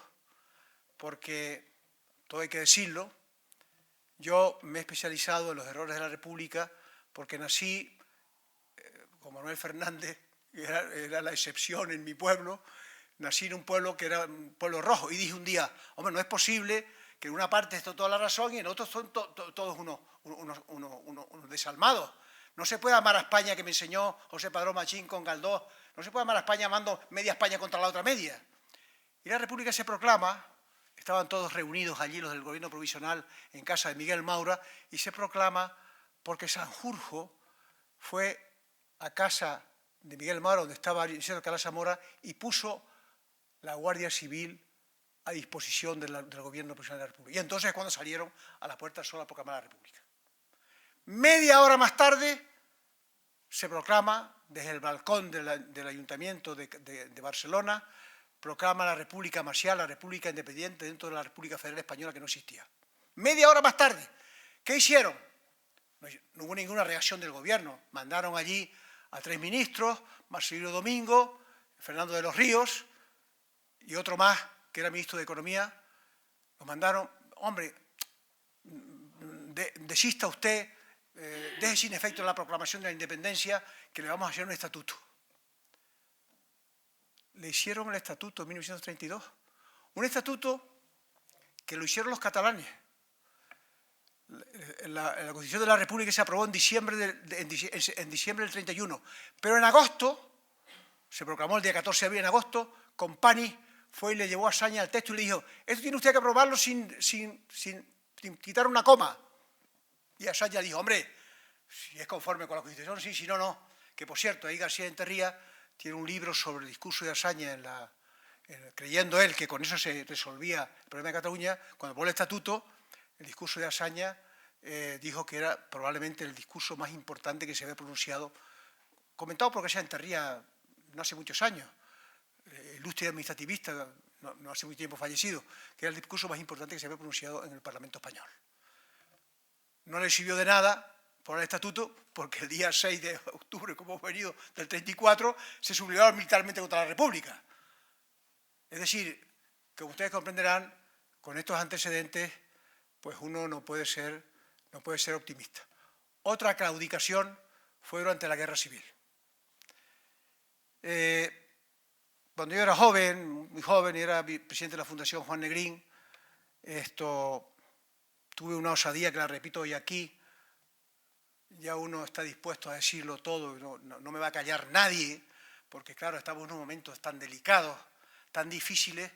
porque, todo hay que decirlo, yo me he especializado en los errores de la República porque nací, como Manuel Fernández, era la excepción en mi pueblo, nací en un pueblo que era un pueblo rojo y dije un día, hombre, no es posible que en una parte esté toda la razón y en otros son todos unos desalmados. No se puede amar a España, que me enseñó José Padrón Machín con Galdós, no se puede amar a España amando media España contra la otra media. Y la República se proclama, estaban todos reunidos allí los del gobierno provisional en casa de Miguel Maura, y se proclama porque Sanjurjo fue a casa de Miguel Maura, donde estaba Isidro Alcalá Zamora, y puso la Guardia Civil a disposición del gobierno provisional de la República. Y entonces es cuando salieron a la Puerta del Sol a proclamar la República. Media hora más tarde se proclama desde el balcón del Ayuntamiento de Barcelona, proclama la República Marcial, la República Independiente dentro de la República Federal Española, que no existía. Media hora más tarde, ¿qué hicieron? No hubo ninguna reacción del gobierno. Mandaron allí a 3 ministros, Marcelino Domingo, Fernando de los Ríos y otro más, que era ministro de Economía. Los mandaron, hombre, desista usted, deje sin efecto la proclamación de la independencia, que le vamos a hacer un estatuto. Le hicieron el estatuto en 1932. Un estatuto que lo hicieron los catalanes. La Constitución de la República se aprobó en diciembre del 31. Pero en agosto, se proclamó el día 14 de abril, en agosto, Company fue y le llevó a Azaña el texto y le dijo, esto tiene usted que aprobarlo sin quitar una coma. Y Azaña dijo, hombre, si es conforme con la Constitución, sí, si no, no. Que por cierto, ahí García Enterría tiene un libro sobre el discurso de Azaña, creyendo él que con eso se resolvía el problema de Cataluña. Cuando por el estatuto, el discurso de Azaña dijo que era probablemente el discurso más importante que se había pronunciado, comentado por García Enterría no hace muchos años, ilustre administrativista, no hace mucho tiempo fallecido, que era el discurso más importante que se había pronunciado en el Parlamento español. No le sirvió de nada por el estatuto, porque el día 6 de octubre, como hemos venido del 34, se sublevaron militarmente contra la República. Es decir, como ustedes comprenderán, con estos antecedentes, pues uno no puede ser optimista. Otra claudicación fue durante la Guerra Civil. Cuando yo era joven, muy joven, y era presidente de la Fundación Juan Negrín, tuve una osadía que la repito hoy aquí. Ya uno está dispuesto a decirlo todo, no me va a callar nadie, porque claro, estamos en unos momentos tan delicados, tan difíciles,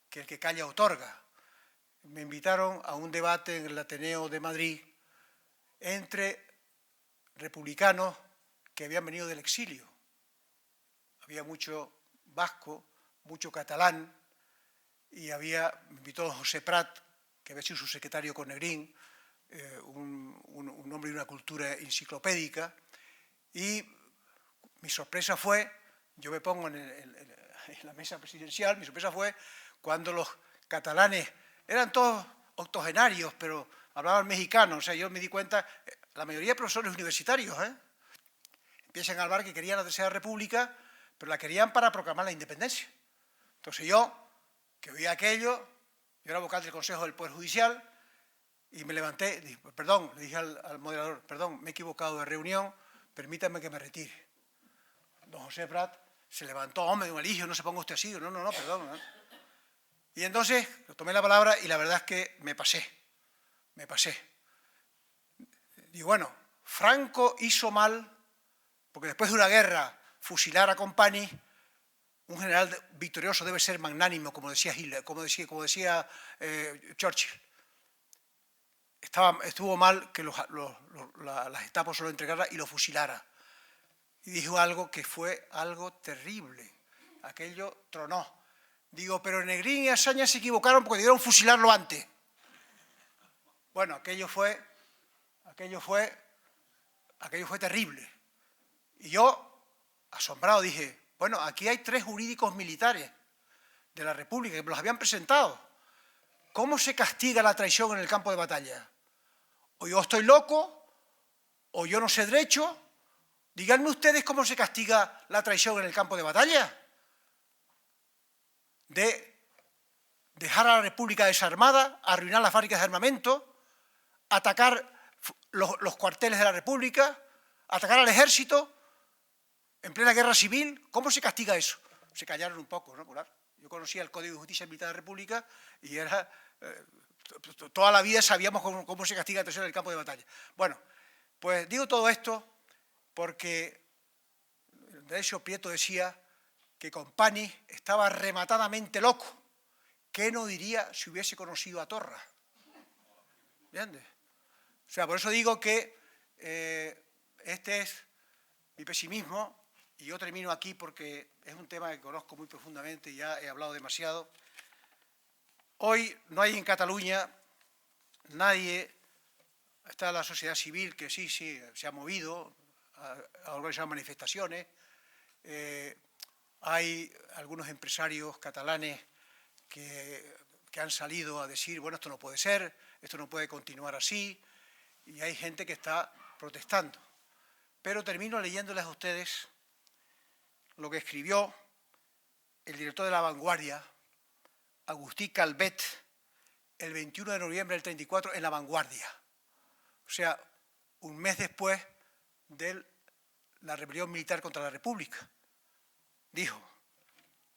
que el que calla otorga. Me invitaron a un debate en el Ateneo de Madrid entre republicanos que habían venido del exilio. Había mucho vasco, mucho catalán, y me invitó José Prat, que había sido su secretario con Negrín, un hombre de una cultura enciclopédica, y mi sorpresa fue, yo me pongo en la mesa presidencial, mi sorpresa fue cuando los catalanes eran todos octogenarios, pero hablaban mexicano. O sea, yo me di cuenta, la mayoría de profesores universitarios, empiezan a hablar que querían la Tercera República, pero la querían para proclamar la independencia. Entonces yo, que oía aquello, yo era vocal del Consejo del Poder Judicial, y me levanté, dije, perdón, le dije al moderador, perdón, me he equivocado de reunión, permítame que me retire. Don José Prat se levantó, hombre, don Eligio, no se ponga usted así, no, perdón. ¿No? Y entonces tomé la palabra y la verdad es que me pasé. Digo, bueno, Franco hizo mal, porque después de una guerra, fusilar a Company, un general victorioso debe ser magnánimo, como decía Hitler, como decía Churchill. Estuvo mal que la Gestapo se lo entregara y lo fusilara. Y dijo algo que fue algo terrible. Aquello tronó. Digo, pero Negrín y Azaña se equivocaron porque debieron fusilarlo antes. Bueno, aquello fue terrible. Y yo, asombrado, dije, bueno, aquí hay 3 jurídicos militares de la República que me los habían presentado. ¿Cómo se castiga la traición en el campo de batalla? O yo estoy loco, o yo no sé derecho. Díganme ustedes cómo se castiga la traición en el campo de batalla. De dejar a la República desarmada, arruinar las fábricas de armamento, atacar los cuarteles de la República, atacar al ejército en plena guerra civil. ¿Cómo se castiga eso? Se callaron un poco, ¿no? Yo conocía el Código de Justicia Militar de la República y era... toda la vida sabíamos cómo se castiga la traición en el campo de batalla. Bueno, pues digo todo esto porque Derecho Prieto decía que Company estaba rematadamente loco. ¿Qué no diría si hubiese conocido a Torra? ¿Entiendes? O sea, por eso digo que este es mi pesimismo, y yo termino aquí porque es un tema que conozco muy profundamente y ya he hablado demasiado. Hoy no hay en Cataluña nadie, está la sociedad civil que sí, se ha movido, ha organizado manifestaciones, hay algunos empresarios catalanes que han salido a decir, bueno, esto no puede ser, esto no puede continuar así, y hay gente que está protestando. Pero termino leyéndoles a ustedes lo que escribió el director de La Vanguardia, Agustí Calvet, el 21 de noviembre del 34 en La Vanguardia. O sea, un mes después de la rebelión militar contra la República. Dijo,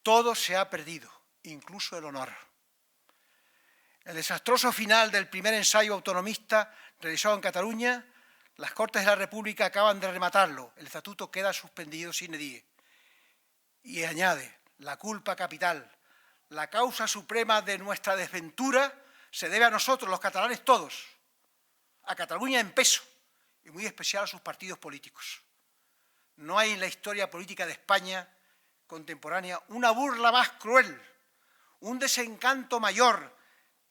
todo se ha perdido, incluso el honor. El desastroso final del primer ensayo autonomista realizado en Cataluña, las Cortes de la República acaban de rematarlo, el estatuto queda suspendido sine die. Y añade, la culpa capital, la causa suprema de nuestra desventura se debe a nosotros, los catalanes todos, a Cataluña en peso, y muy especial a sus partidos políticos. No hay en la historia política de España contemporánea una burla más cruel, un desencanto mayor,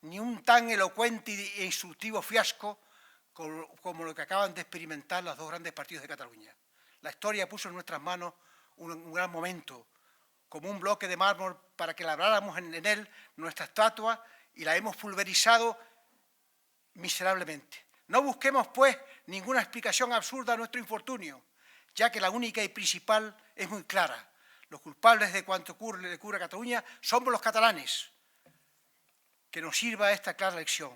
ni un tan elocuente e instructivo fiasco como lo que acaban de experimentar los 2 grandes partidos de Cataluña. La historia puso en nuestras manos un gran momento, como un bloque de mármol para que labráramos en él nuestra estatua, y la hemos pulverizado miserablemente. No busquemos, pues, ninguna explicación absurda a nuestro infortunio, ya que la única y principal es muy clara. Los culpables de cuanto le ocurre a Cataluña somos los catalanes. Que nos sirva esta clara lección.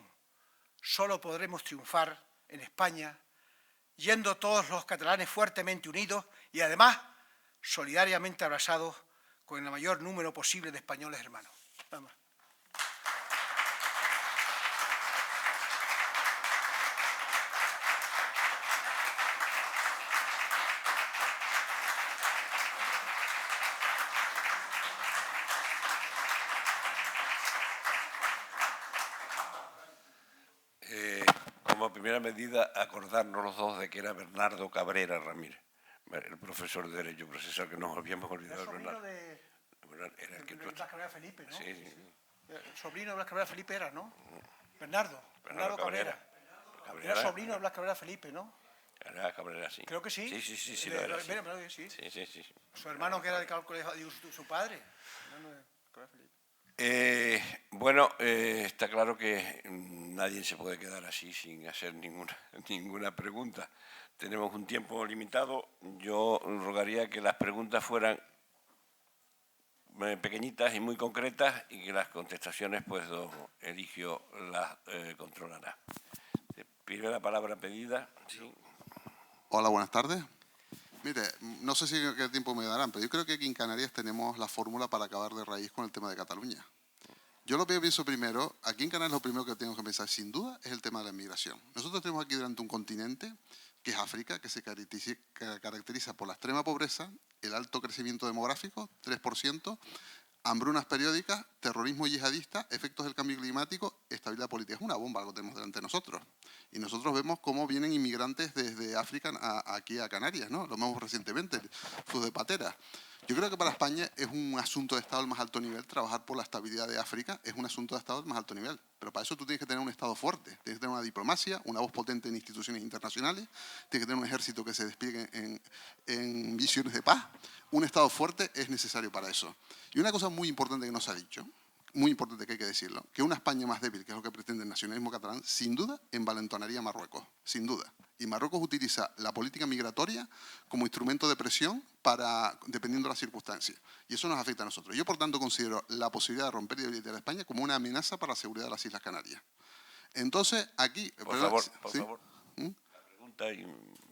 Solo podremos triunfar en España yendo todos los catalanes fuertemente unidos y además solidariamente abrazados con el mayor número posible de españoles hermanos. Nada más. Como primera medida, acordarnos los dos de que era Bernardo Cabrera Ramírez, el profesor de Derecho Procesal, que nos habíamos olvidado de Bernardo. Era el que Blas Cabrera Felipe, ¿no? Sí, sí. El sobrino de Blas Cabrera Felipe era, ¿no? Bernardo Cabrera. Cabrera. Era sobrino de Blas Cabrera Felipe, ¿no? Era Cabrera, sí. Creo que sí. Sí, lo era, sí. Sí. Su hermano que era de colegio, su padre. Bueno, está claro que nadie se puede quedar así sin hacer ninguna pregunta. Tenemos un tiempo limitado. Yo rogaría que las preguntas fueran pequeñitas y muy concretas y que las contestaciones, pues, don Eligio las controlará. Primera palabra pedida. Sí. Hola, buenas tardes. Mire, no sé si qué tiempo me darán, pero yo creo que aquí en Canarias tenemos la fórmula para acabar de raíz con el tema de Cataluña. Yo lo que pienso primero, aquí en Canarias lo primero que tenemos que pensar, sin duda, es el tema de la inmigración. Nosotros tenemos aquí delante un continente, que es África, que se caracteriza por la extrema pobreza, el alto crecimiento demográfico, 3%, hambrunas periódicas, terrorismo yihadista, efectos del cambio climático, estabilidad política. Es una bomba lo que tenemos delante de nosotros. Y nosotros vemos cómo vienen inmigrantes desde África aquí a Canarias, ¿no? Lo vemos recientemente, fue de patera. Yo creo que para España es un asunto de Estado al más alto nivel. Trabajar por la estabilidad de África es un asunto de Estado al más alto nivel. Pero para eso tú tienes que tener un Estado fuerte. Tienes que tener una diplomacia, una voz potente en instituciones internacionales. Tienes que tener un ejército que se despliegue en misiones de paz. Un Estado fuerte es necesario para eso. Y una cosa muy importante que nos ha dicho, muy importante que hay que decirlo, que una España más débil, que es lo que pretende el nacionalismo catalán, sin duda envalentonaría a Marruecos, sin duda. Y Marruecos utiliza la política migratoria como instrumento de presión dependiendo de las circunstancias. Y eso nos afecta a nosotros. Yo, por tanto, considero la posibilidad de romper y debilitar a España como una amenaza para la seguridad de las Islas Canarias. Entonces, aquí... Por favor. La pregunta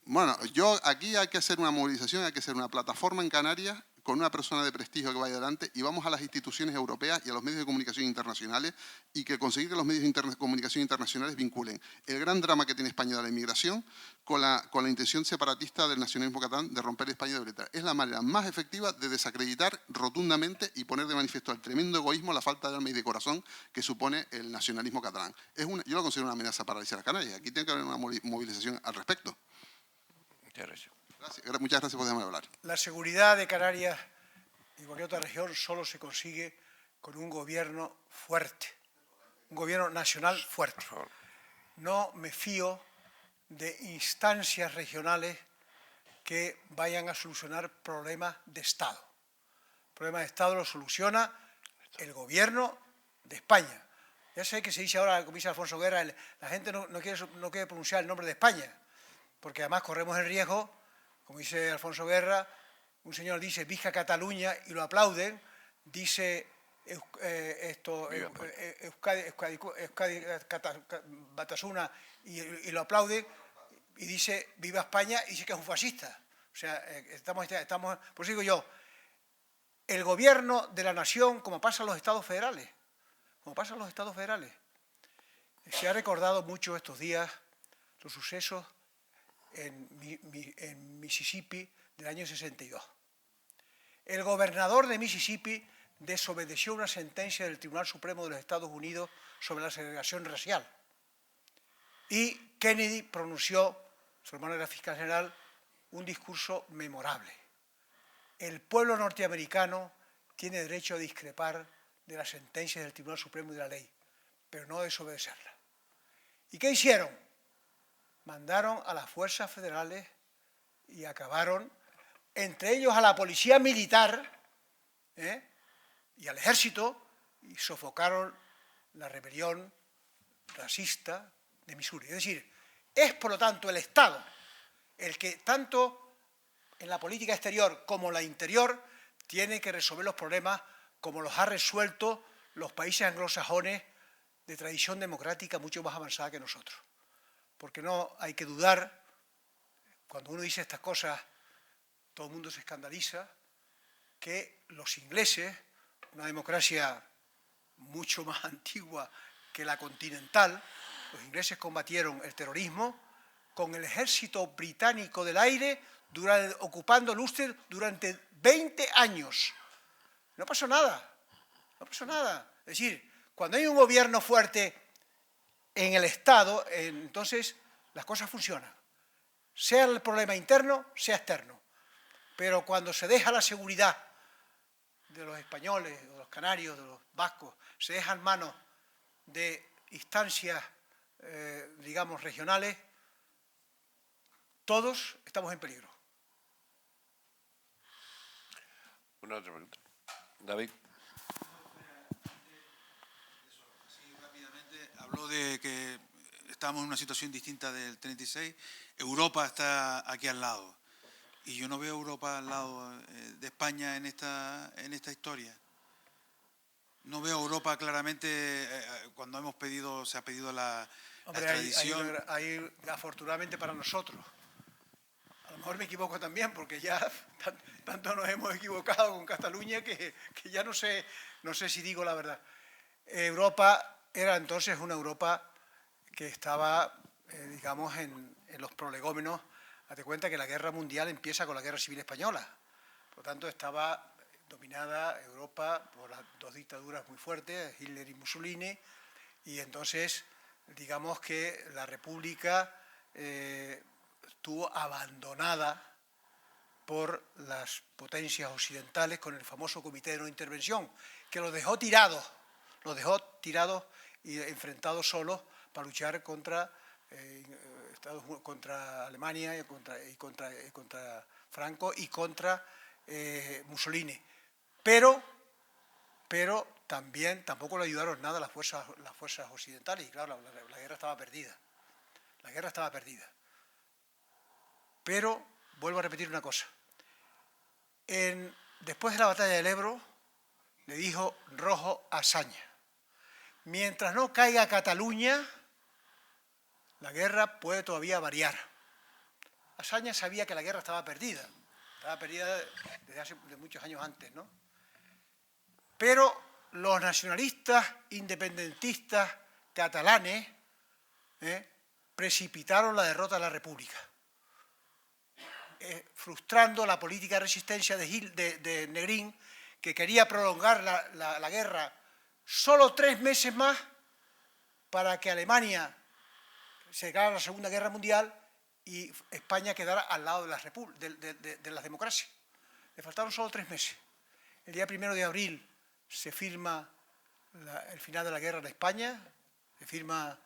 Bueno, aquí hay que hacer una movilización, hay que hacer una plataforma en Canarias con una persona de prestigio que vaya adelante y vamos a las instituciones europeas y a los medios de comunicación internacionales y que conseguir que los medios de comunicación internacionales vinculen el gran drama que tiene España de la inmigración con la intención separatista del nacionalismo catalán de romper España y de debilitar. Es la manera más efectiva de desacreditar rotundamente y poner de manifiesto el tremendo egoísmo, la falta de alma y de corazón que supone el nacionalismo catalán. Yo lo considero una amenaza para las Canarias. Aquí tiene que haber una movilización al respecto. Muchas gracias. Muchas gracias por dejarme hablar. La seguridad de Canarias y cualquier otra región solo se consigue con un gobierno fuerte, un gobierno nacional fuerte. No me fío de instancias regionales que vayan a solucionar problemas de Estado. El problema de Estado lo soluciona el gobierno de España. Ya sé que se dice ahora, como dice Alfonso Guerra, la gente no quiere pronunciar el nombre de España, porque además corremos el riesgo, como dice Alfonso Guerra, un señor dice Visca Cataluña y lo aplauden, dice Euskadi Batasuna y lo aplauden, y dice Viva España y dice que es un fascista. O sea, estamos por eso digo yo, el gobierno de la nación, como pasa en los estados federales, se ha recordado mucho estos días los sucesos en Mississippi del año 62. El gobernador de Mississippi desobedeció una sentencia del Tribunal Supremo de los Estados Unidos sobre la segregación racial. Y Kennedy pronunció, su hermano era fiscal general, un discurso memorable. El pueblo norteamericano tiene derecho a discrepar de las sentencias del Tribunal Supremo y de la ley, pero no a desobedecerla. ¿Y qué hicieron? Mandaron a las fuerzas federales y acabaron, entre ellos a la policía militar y al ejército, y sofocaron la rebelión racista de Missouri. Es decir, Es, por lo tanto, el Estado el que, tanto en la política exterior como la interior, tiene que resolver los problemas como los ha resuelto los países anglosajones de tradición democrática mucho más avanzada que nosotros. Porque no hay que dudar, cuando uno dice estas cosas, todo el mundo se escandaliza, que los ingleses, una democracia mucho más antigua que la continental, los ingleses combatieron el terrorismo con el ejército británico del aire ocupando el Ulster durante 20 años. No pasó nada, no pasó nada. Es decir, cuando hay un gobierno fuerte en el Estado, entonces las cosas funcionan. Sea el problema interno, sea externo. Pero cuando se deja la seguridad de los españoles, de los canarios, de los vascos, se deja en manos de instancias, digamos, regionales, todos estamos en peligro. Una otra pregunta. David. Sí, rápidamente. Habló de que estamos en una situación distinta del 36. Europa está aquí al lado. Y yo no veo a Europa al lado de España en esta historia. No veo a Europa claramente cuando hemos pedido, se ha pedido la extradición. Hay, afortunadamente para nosotros, a lo mejor me equivoco también, porque ya tanto nos hemos equivocado con Cataluña que ya no sé si digo la verdad. Europa era entonces una Europa que estaba, digamos, en los prolegómenos. Hazte cuenta que la guerra mundial empieza con la guerra civil española. Por lo tanto, estaba dominada Europa por las dos dictaduras muy fuertes, Hitler y Mussolini, y entonces, digamos que la República estuvo abandonada por las potencias occidentales con el famoso Comité de No Intervención, que los dejó tirados y enfrentados solos para luchar contra Alemania y contra Franco y contra Mussolini. Pero tampoco le ayudaron nada las fuerzas occidentales, y claro, la guerra estaba perdida. La guerra estaba perdida. Pero vuelvo a repetir una cosa. Después de la batalla del Ebro, le dijo Rojo a Azaña: mientras no caiga Cataluña, la guerra puede todavía variar. Azaña sabía que la guerra estaba perdida desde muchos años antes, ¿no? Pero los nacionalistas independentistas catalanes precipitaron la derrota de la República, frustrando la política de resistencia de Negrín, que quería prolongar la guerra solo 3 meses más para que Alemania se declarara la Segunda Guerra Mundial y España quedara al lado de las democracias. Le faltaron solo 3 meses. El día 1 de abril se firma el final de la guerra en España, se firma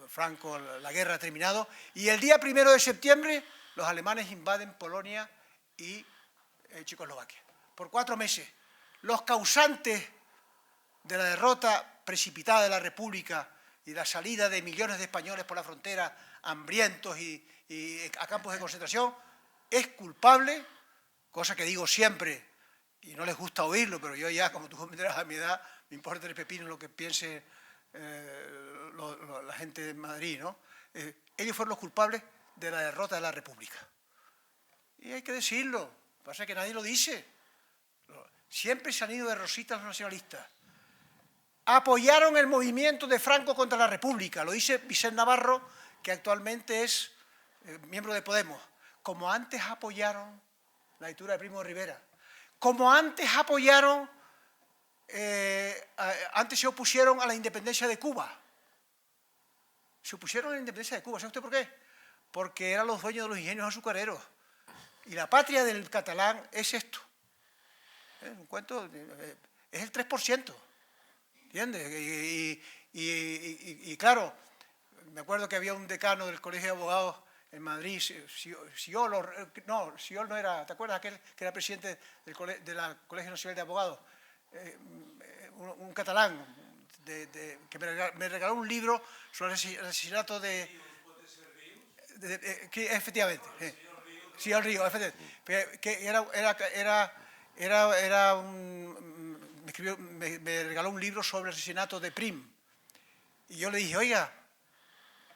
Franco, la guerra ha terminado, y el día 1 de septiembre los alemanes invaden Polonia y Checoslovaquia. Por 4 meses. Los causantes de la derrota precipitada de la República y la salida de millones de españoles por la frontera, hambrientos y a campos de concentración, es culpable, cosa que digo siempre, y no les gusta oírlo, pero yo ya, como tú comprenderás, a mi edad, me importa 3 pepinos lo que piense la gente de Madrid, ¿no? Ellos fueron los culpables de la derrota de la República. Y hay que decirlo, pasa que nadie lo dice. Siempre se han ido de rositas los nacionalistas. Apoyaron el movimiento de Franco contra la República, lo dice Vicente Navarro, que actualmente es miembro de Podemos, como antes apoyaron la dictadura de Primo de Rivera, como antes apoyaron, antes se opusieron a la independencia de Cuba. Se opusieron a la independencia de Cuba, ¿sabe usted por qué? Porque eran los dueños de los ingenios azucareros. Y la patria del catalán es esto. Un cuento, es el 3%. ¿Entiendes? Y claro, me acuerdo que había un decano del Colegio de Abogados en Madrid, Siol no era, ¿te acuerdas? Aquel que era presidente del Colegio Nacional de Abogados, un catalán, que me regaló un libro sobre el asesinato de efectivamente. Sí, el Río, efectivamente. Que me regaló un libro sobre el asesinato de Prim. Y yo le dije, oiga,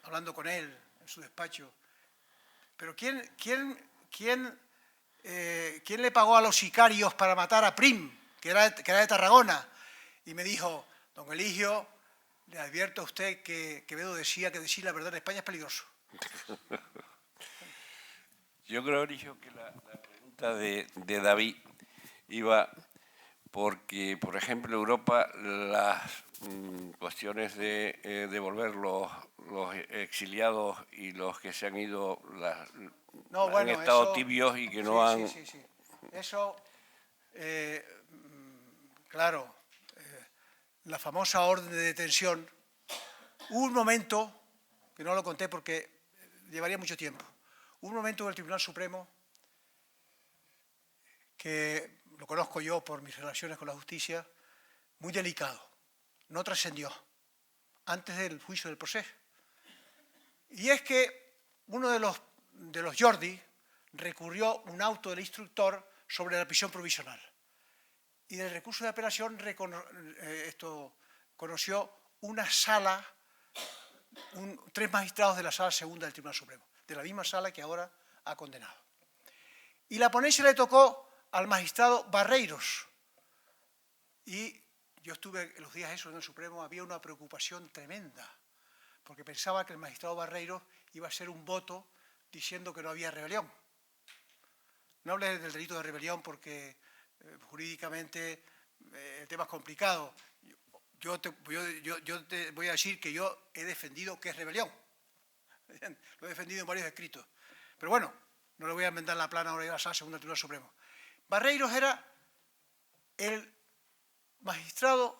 hablando con él en su despacho, pero ¿quién le pagó a los sicarios para matar a Prim, que era de Tarragona? Y me dijo, don Eligio, le advierto a usted que Quevedo decía que decir la verdad en España es peligroso. Yo creo, Eligio, que la pregunta de David iba porque, por ejemplo, Europa, las cuestiones de devolver los exiliados y los que se han ido han estado tibios y que no han... Sí. Eso, claro, la famosa orden de detención, hubo un momento, que no lo conté porque llevaría mucho tiempo, hubo un momento en el Tribunal Supremo que lo conozco yo por mis relaciones con la justicia, muy delicado, no trascendió antes del juicio del proceso. Y es que uno de los Jordi recurrió un auto del instructor sobre la prisión provisional. Y del recurso de apelación conoció una sala, 3 magistrados de la sala segunda del Tribunal Supremo, de la misma sala que ahora ha condenado. Y la ponencia le tocó al magistrado Barreiros. Y yo estuve los días esos en el Supremo, había una preocupación tremenda, porque pensaba que el magistrado Barreiros iba a ser un voto diciendo que no había rebelión. No hablé del delito de rebelión porque jurídicamente el tema es complicado. Yo te voy a decir que yo he defendido que es rebelión. Lo he defendido en varios escritos. Pero bueno, no le voy a enmendar la plana ahora y a la sala segunda del Tribunal Supremo. Barreiros era el magistrado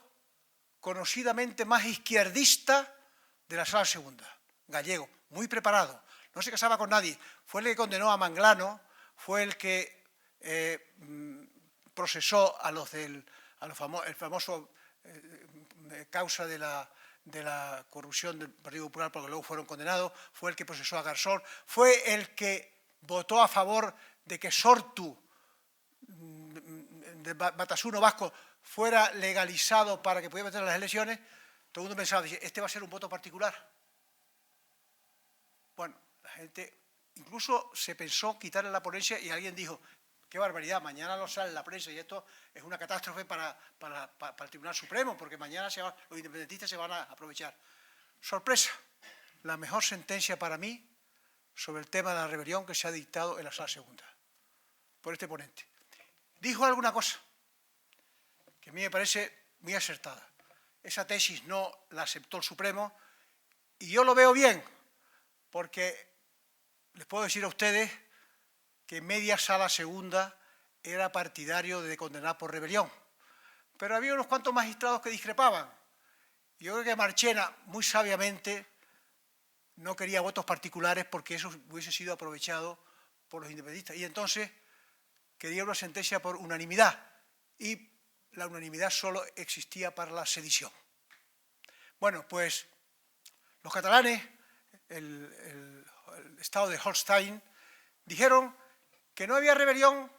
conocidamente más izquierdista de la sala segunda, gallego, muy preparado, no se casaba con nadie, fue el que condenó a Manglano, fue el que procesó a el famoso causa de la corrupción del Partido Popular, porque luego fueron condenados, fue el que procesó a Garzón, fue el que votó a favor de que Sortu, de Batasuna Vasco, fuera legalizado para que pudiera meter en las elecciones. Todo el mundo pensaba, este va a ser un voto particular. Bueno, la gente incluso se pensó quitarle la ponencia y alguien dijo, qué barbaridad, mañana lo sale en la prensa y esto es una catástrofe para el Tribunal Supremo, porque mañana los independentistas se van a aprovechar. Sorpresa, la mejor sentencia para mí sobre el tema de la rebelión que se ha dictado en la sala segunda, por este ponente. Dijo alguna cosa que a mí me parece muy acertada. Esa tesis no la aceptó el Supremo y yo lo veo bien, porque les puedo decir a ustedes que media sala segunda era partidario de condenar por rebelión. Pero había unos cuantos magistrados que discrepaban. Yo creo que Marchena, muy sabiamente, no quería votos particulares porque eso hubiese sido aprovechado por los independentistas. Y entonces quería una sentencia por unanimidad. Y la unanimidad solo existía para la sedición. Bueno, pues los catalanes, el estado de Holstein, dijeron que no había rebelión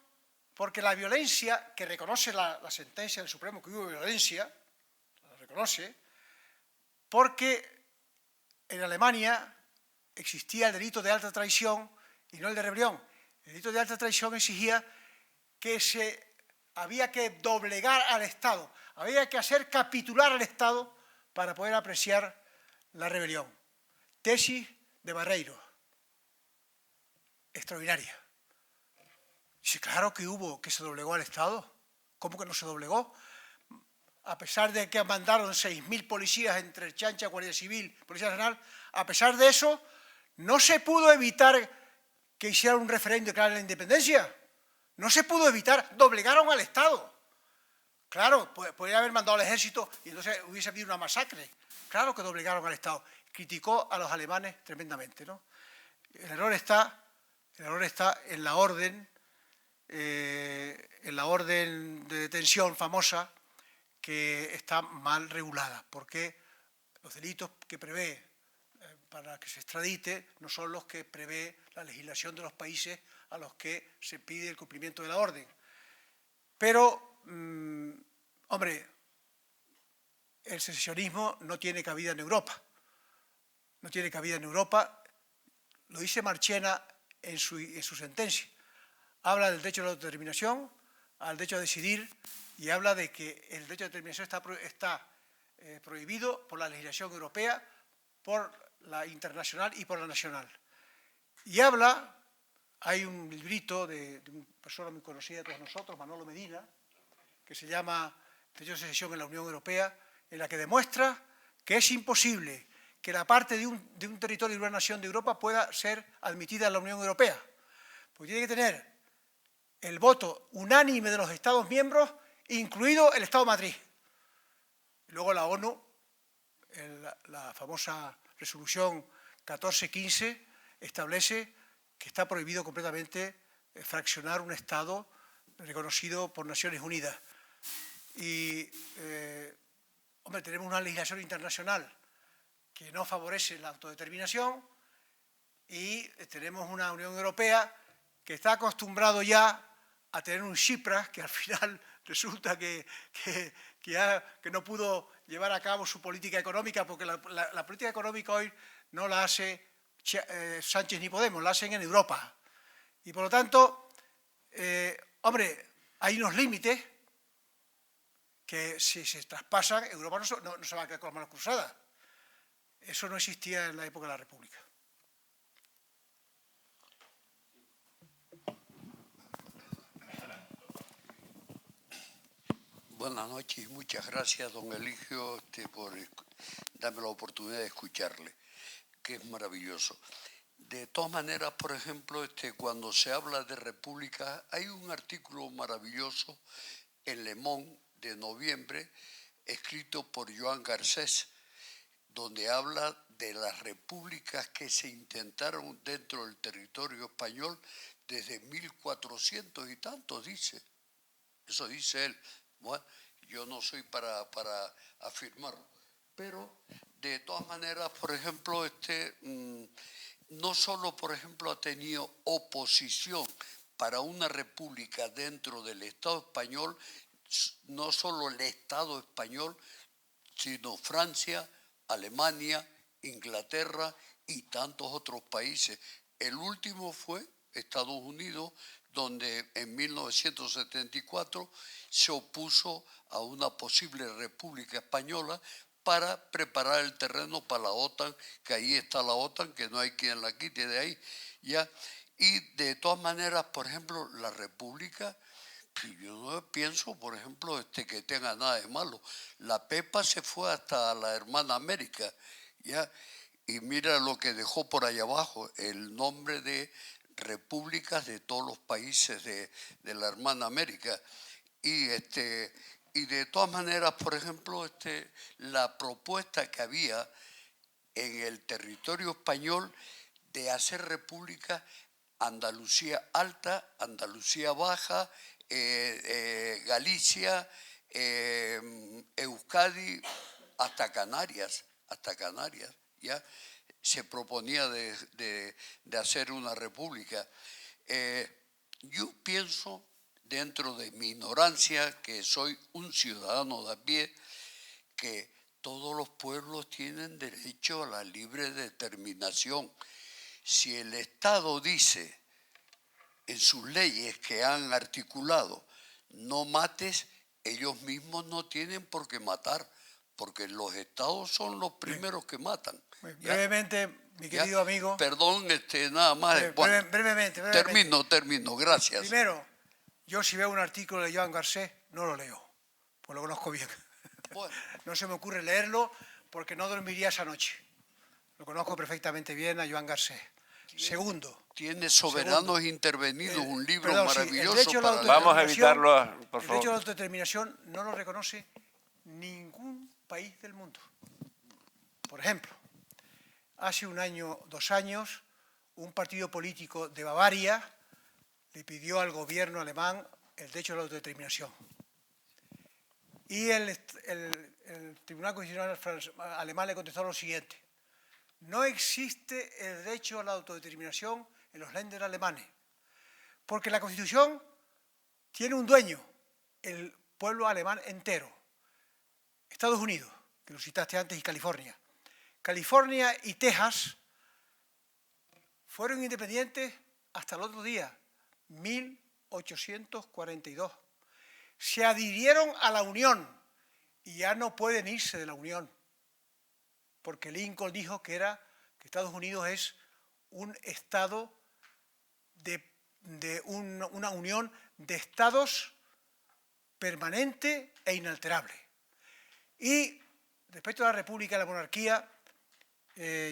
porque la violencia, que reconoce la sentencia del Supremo que hubo violencia, la reconoce, porque en Alemania existía el delito de alta traición y no el de rebelión. El delito de alta traición exigía que había que doblegar al Estado, había que hacer capitular al Estado para poder apreciar la rebelión. Tesis de Barreiros, extraordinaria. Sí, claro que que se doblegó al Estado. ¿Cómo que no se doblegó? A pesar de que mandaron 6.000 policías entre Chancha, Guardia Civil, Policía Nacional, a pesar de eso, no se pudo evitar que hicieran un referéndum y declararan la independencia. No se pudo evitar, doblegaron al Estado. Claro, podría haber mandado al ejército y entonces hubiese habido una masacre. Claro que doblegaron al Estado. Criticó a los alemanes tremendamente, ¿no? El error está en la orden de detención famosa, que está mal regulada, porque los delitos que prevé para que se extradite no son los que prevé la legislación de los países a los que se pide el cumplimiento de la orden. Pero, hombre, el secesionismo no tiene cabida en Europa. No tiene cabida en Europa. Lo dice Marchena en su sentencia. Habla del derecho a la autodeterminación, al derecho a decidir, y habla de que el derecho a la determinación está prohibido por la legislación europea, por la internacional y por la nacional. Y habla, hay un librito de una persona muy conocida de todos nosotros, Manolo Medina, que se llama Derecho de secesión en la Unión Europea, en la que demuestra que es imposible que la parte de un territorio de una nación de Europa pueda ser admitida en la Unión Europea. Porque tiene que tener el voto unánime de los Estados miembros, incluido el Estado Madrid. Luego la ONU, la famosa resolución 1415, establece que está prohibido completamente fraccionar un Estado reconocido por Naciones Unidas. Y, hombre, tenemos una legislación internacional que no favorece la autodeterminación y tenemos una Unión Europea que está acostumbrado ya a tener un Tsipras que al final resulta que no pudo llevar a cabo su política económica, porque la política económica hoy no la hace Sánchez ni Podemos, la hacen en Europa. Y por lo tanto, hombre, hay unos límites que si se traspasan, Europa no se va a quedar con las manos cruzadas. Eso no existía en la época de la República. Buenas noches y muchas gracias, don Eligio, por darme la oportunidad de escucharle, que es maravilloso. De todas maneras, por ejemplo, cuando se habla de república, hay un artículo maravilloso en Le Monde de noviembre, escrito por Joan Garcés, donde habla de las repúblicas que se intentaron dentro del territorio español desde 1400 y tantos, dice. Eso dice él. Bueno, yo no soy para afirmarlo. Pero, de todas maneras, por ejemplo, no solo, por ejemplo, ha tenido oposición para una república dentro del Estado español, no solo el Estado español, sino Francia, Alemania, Inglaterra y tantos otros países. El último fue Estados Unidos, donde en 1974 se opuso a una posible república española para preparar el terreno para la OTAN, que ahí está la OTAN, que no hay quien la quite de ahí, ¿ya? Y de todas maneras, por ejemplo, la república, yo no pienso, por ejemplo, que tenga nada de malo. La Pepa se fue hasta la hermana América, ¿ya? Y mira lo que dejó por allá abajo, el nombre de repúblicas de todos los países de la hermana América. Y de todas maneras, por ejemplo, la propuesta que había en el territorio español de hacer república Andalucía Alta, Andalucía Baja, Galicia, Euskadi, hasta Canarias, ¿ya? Se proponía de hacer una república. Yo pienso, dentro de mi ignorancia, que soy un ciudadano de a pie, que todos los pueblos tienen derecho a la libre determinación. Si el Estado dice en sus leyes que han articulado, no mates, ellos mismos no tienen por qué matar, porque los Estados son los primeros que matan. Brevemente, mi querido amigo. Perdón, nada más. Bueno, brevemente. Termino, gracias. Primero, yo si veo un artículo de Joan Garcés, no lo leo, pues lo conozco bien. Bueno. No se me ocurre leerlo porque no dormiría esa noche. Lo conozco perfectamente bien a Joan Garcés. Segundo. Tiene Soberanos Intervenidos, un libro maravilloso. Sí, vamos a evitarlo, por favor. El derecho a la autodeterminación no lo reconoce ningún país del mundo. Por ejemplo, hace 2 años, un partido político de Bavaria le pidió al gobierno alemán el derecho a la autodeterminación. Y el Tribunal Constitucional alemán le contestó lo siguiente: No existe el derecho a la autodeterminación en los Länder alemanes, porque la Constitución tiene un dueño, el pueblo alemán entero. Estados Unidos, que lo citaste antes, y California. California y Texas fueron independientes hasta el otro día, 1842. Se adhirieron a la Unión y ya no pueden irse de la Unión, porque Lincoln dijo que Estados Unidos es un estado una unión de estados permanente e inalterable. Y respecto a la República y la monarquía,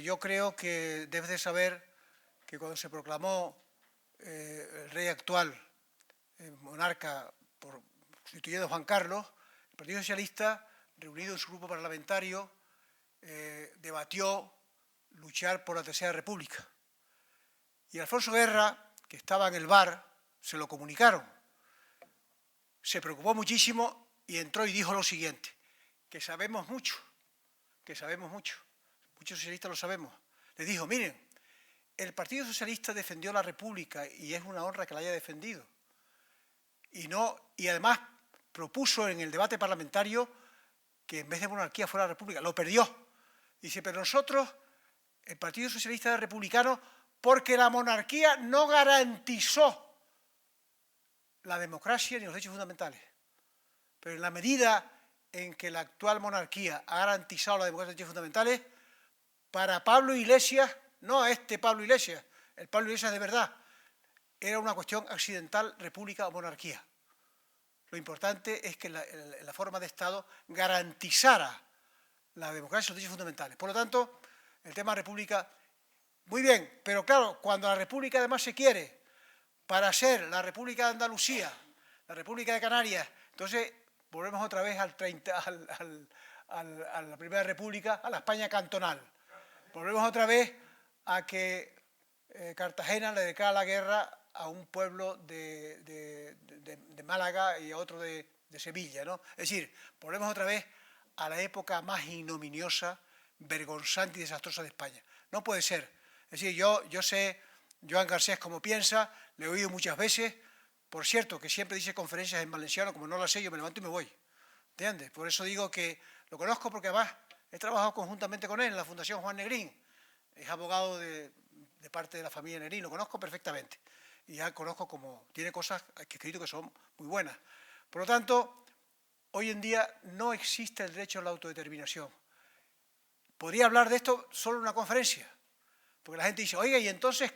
yo creo que debes de saber que cuando se proclamó el rey actual, monarca, sustituyendo a Juan Carlos, el Partido Socialista, reunido en su grupo parlamentario, debatió luchar por la Tercera República. Y Alfonso Guerra, que estaba en el bar, se lo comunicaron. Se preocupó muchísimo y entró y dijo lo siguiente, que sabemos mucho, muchos socialistas lo sabemos. Le dijo, miren, el Partido Socialista defendió la República y es una honra que la haya defendido. Y además propuso en el debate parlamentario que en vez de monarquía fuera república. Lo perdió. Dice, pero nosotros, el Partido Socialista Republicano, porque la monarquía no garantizó la democracia ni los derechos fundamentales. Pero en la medida en que la actual monarquía ha garantizado la democracia y los derechos fundamentales, para Pablo Iglesias, no este Pablo Iglesias, el Pablo Iglesias de verdad, era una cuestión accidental, república o monarquía. Lo importante es que la forma de Estado garantizara la democracia y los derechos fundamentales. Por lo tanto, el tema república, muy bien, pero claro, cuando la república además se quiere para ser la República de Andalucía, la República de Canarias, entonces volvemos otra vez a la Primera República, a la España cantonal. Volvemos otra vez a que Cartagena le declara la guerra a un pueblo de Málaga y a otro de Sevilla, ¿no? Es decir, volvemos otra vez a la época más ignominiosa, vergonzante y desastrosa de España. No puede ser. Es decir, yo sé, Joan Garcés, cómo piensa, le he oído muchas veces, por cierto, que siempre dice conferencias en valenciano, como no las sé, yo me levanto y me voy. ¿Entiendes? Por eso digo que lo conozco porque además he trabajado conjuntamente con él en la Fundación Juan Negrín. Es abogado de parte de la familia Negrín, lo conozco perfectamente. Y ya conozco como tiene cosas que escrito que son muy buenas. Por lo tanto, hoy en día no existe el derecho a la autodeterminación. Podría hablar de esto solo en una conferencia, porque la gente dice, oiga, y entonces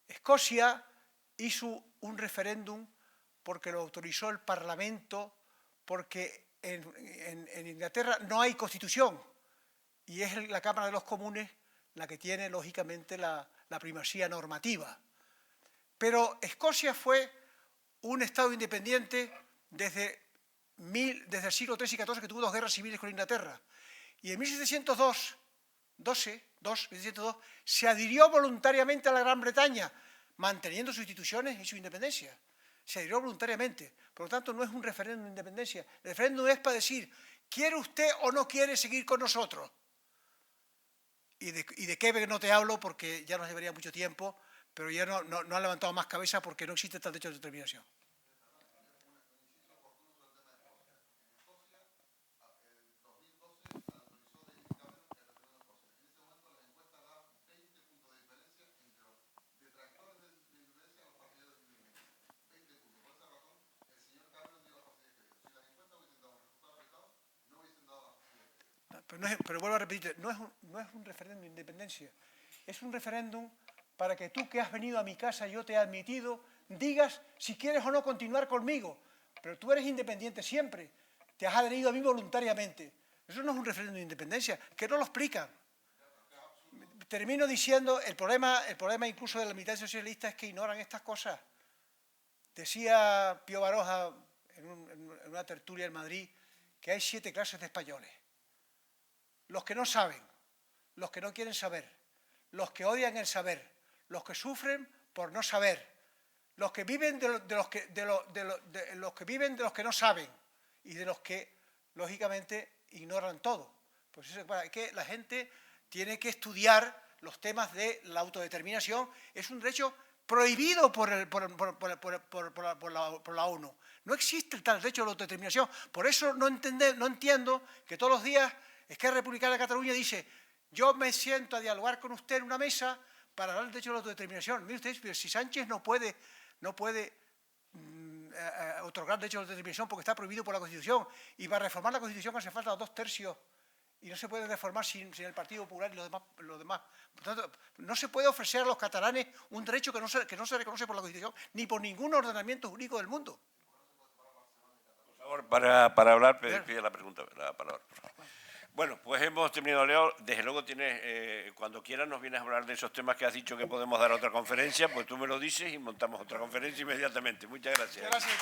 Escocia hizo un referéndum porque lo autorizó el Parlamento, porque en Inglaterra no hay constitución y es la Cámara de los Comunes la que tiene, lógicamente, la primacía normativa. Pero Escocia fue un Estado independiente desde el siglo XIII y XIV, que tuvo dos guerras civiles con Inglaterra. Y en 1712 se adhirió voluntariamente a la Gran Bretaña, manteniendo sus instituciones y su independencia. Se adhirió voluntariamente. Por lo tanto, no es un referéndum de independencia. El referéndum es para decir, ¿quiere usted o no quiere seguir con nosotros? Y de Quebec no te hablo porque ya nos llevaría mucho tiempo, pero ya no ha levantado más cabeza porque no existe tal derecho de determinación. Pero vuelvo a repetir, no es un referéndum de independencia, es un referéndum para que tú que has venido a mi casa, yo te he admitido, digas si quieres o no continuar conmigo, pero tú eres independiente siempre, te has adherido a mí voluntariamente. Eso no es un referéndum de independencia, que no lo explican. Termino diciendo, el problema incluso de la militancia socialista es que ignoran estas cosas. Decía Pío Baroja en una tertulia en Madrid que hay 7 clases de españoles. Los que no saben, los que no quieren saber, los que odian el saber, los que sufren por no saber, los que viven de los que no saben y de los que, lógicamente, ignoran todo. Pues eso, para que la gente tiene que estudiar los temas de la autodeterminación. Es un derecho prohibido por la ONU. No existe el tal derecho a la autodeterminación. Por eso no entiendo que todos los días Esquerra Republicana de Cataluña dice: yo me siento a dialogar con usted en una mesa para hablar del derecho a la autodeterminación. Mire usted, pero si Sánchez no puede otorgar derecho a la autodeterminación porque está prohibido por la Constitución, y para reformar la Constitución hace falta 2/3 y no se puede reformar sin el Partido Popular y los demás. Por tanto, no se puede ofrecer a los catalanes un derecho que no se reconoce por la Constitución ni por ningún ordenamiento jurídico del mundo. Por favor, para hablar, pide la palabra. Bueno, pues hemos terminado, Leo. Desde luego cuando quieras nos vienes a hablar de esos temas que has dicho que podemos dar otra conferencia, pues tú me lo dices y montamos otra conferencia inmediatamente. Muchas gracias. Gracias.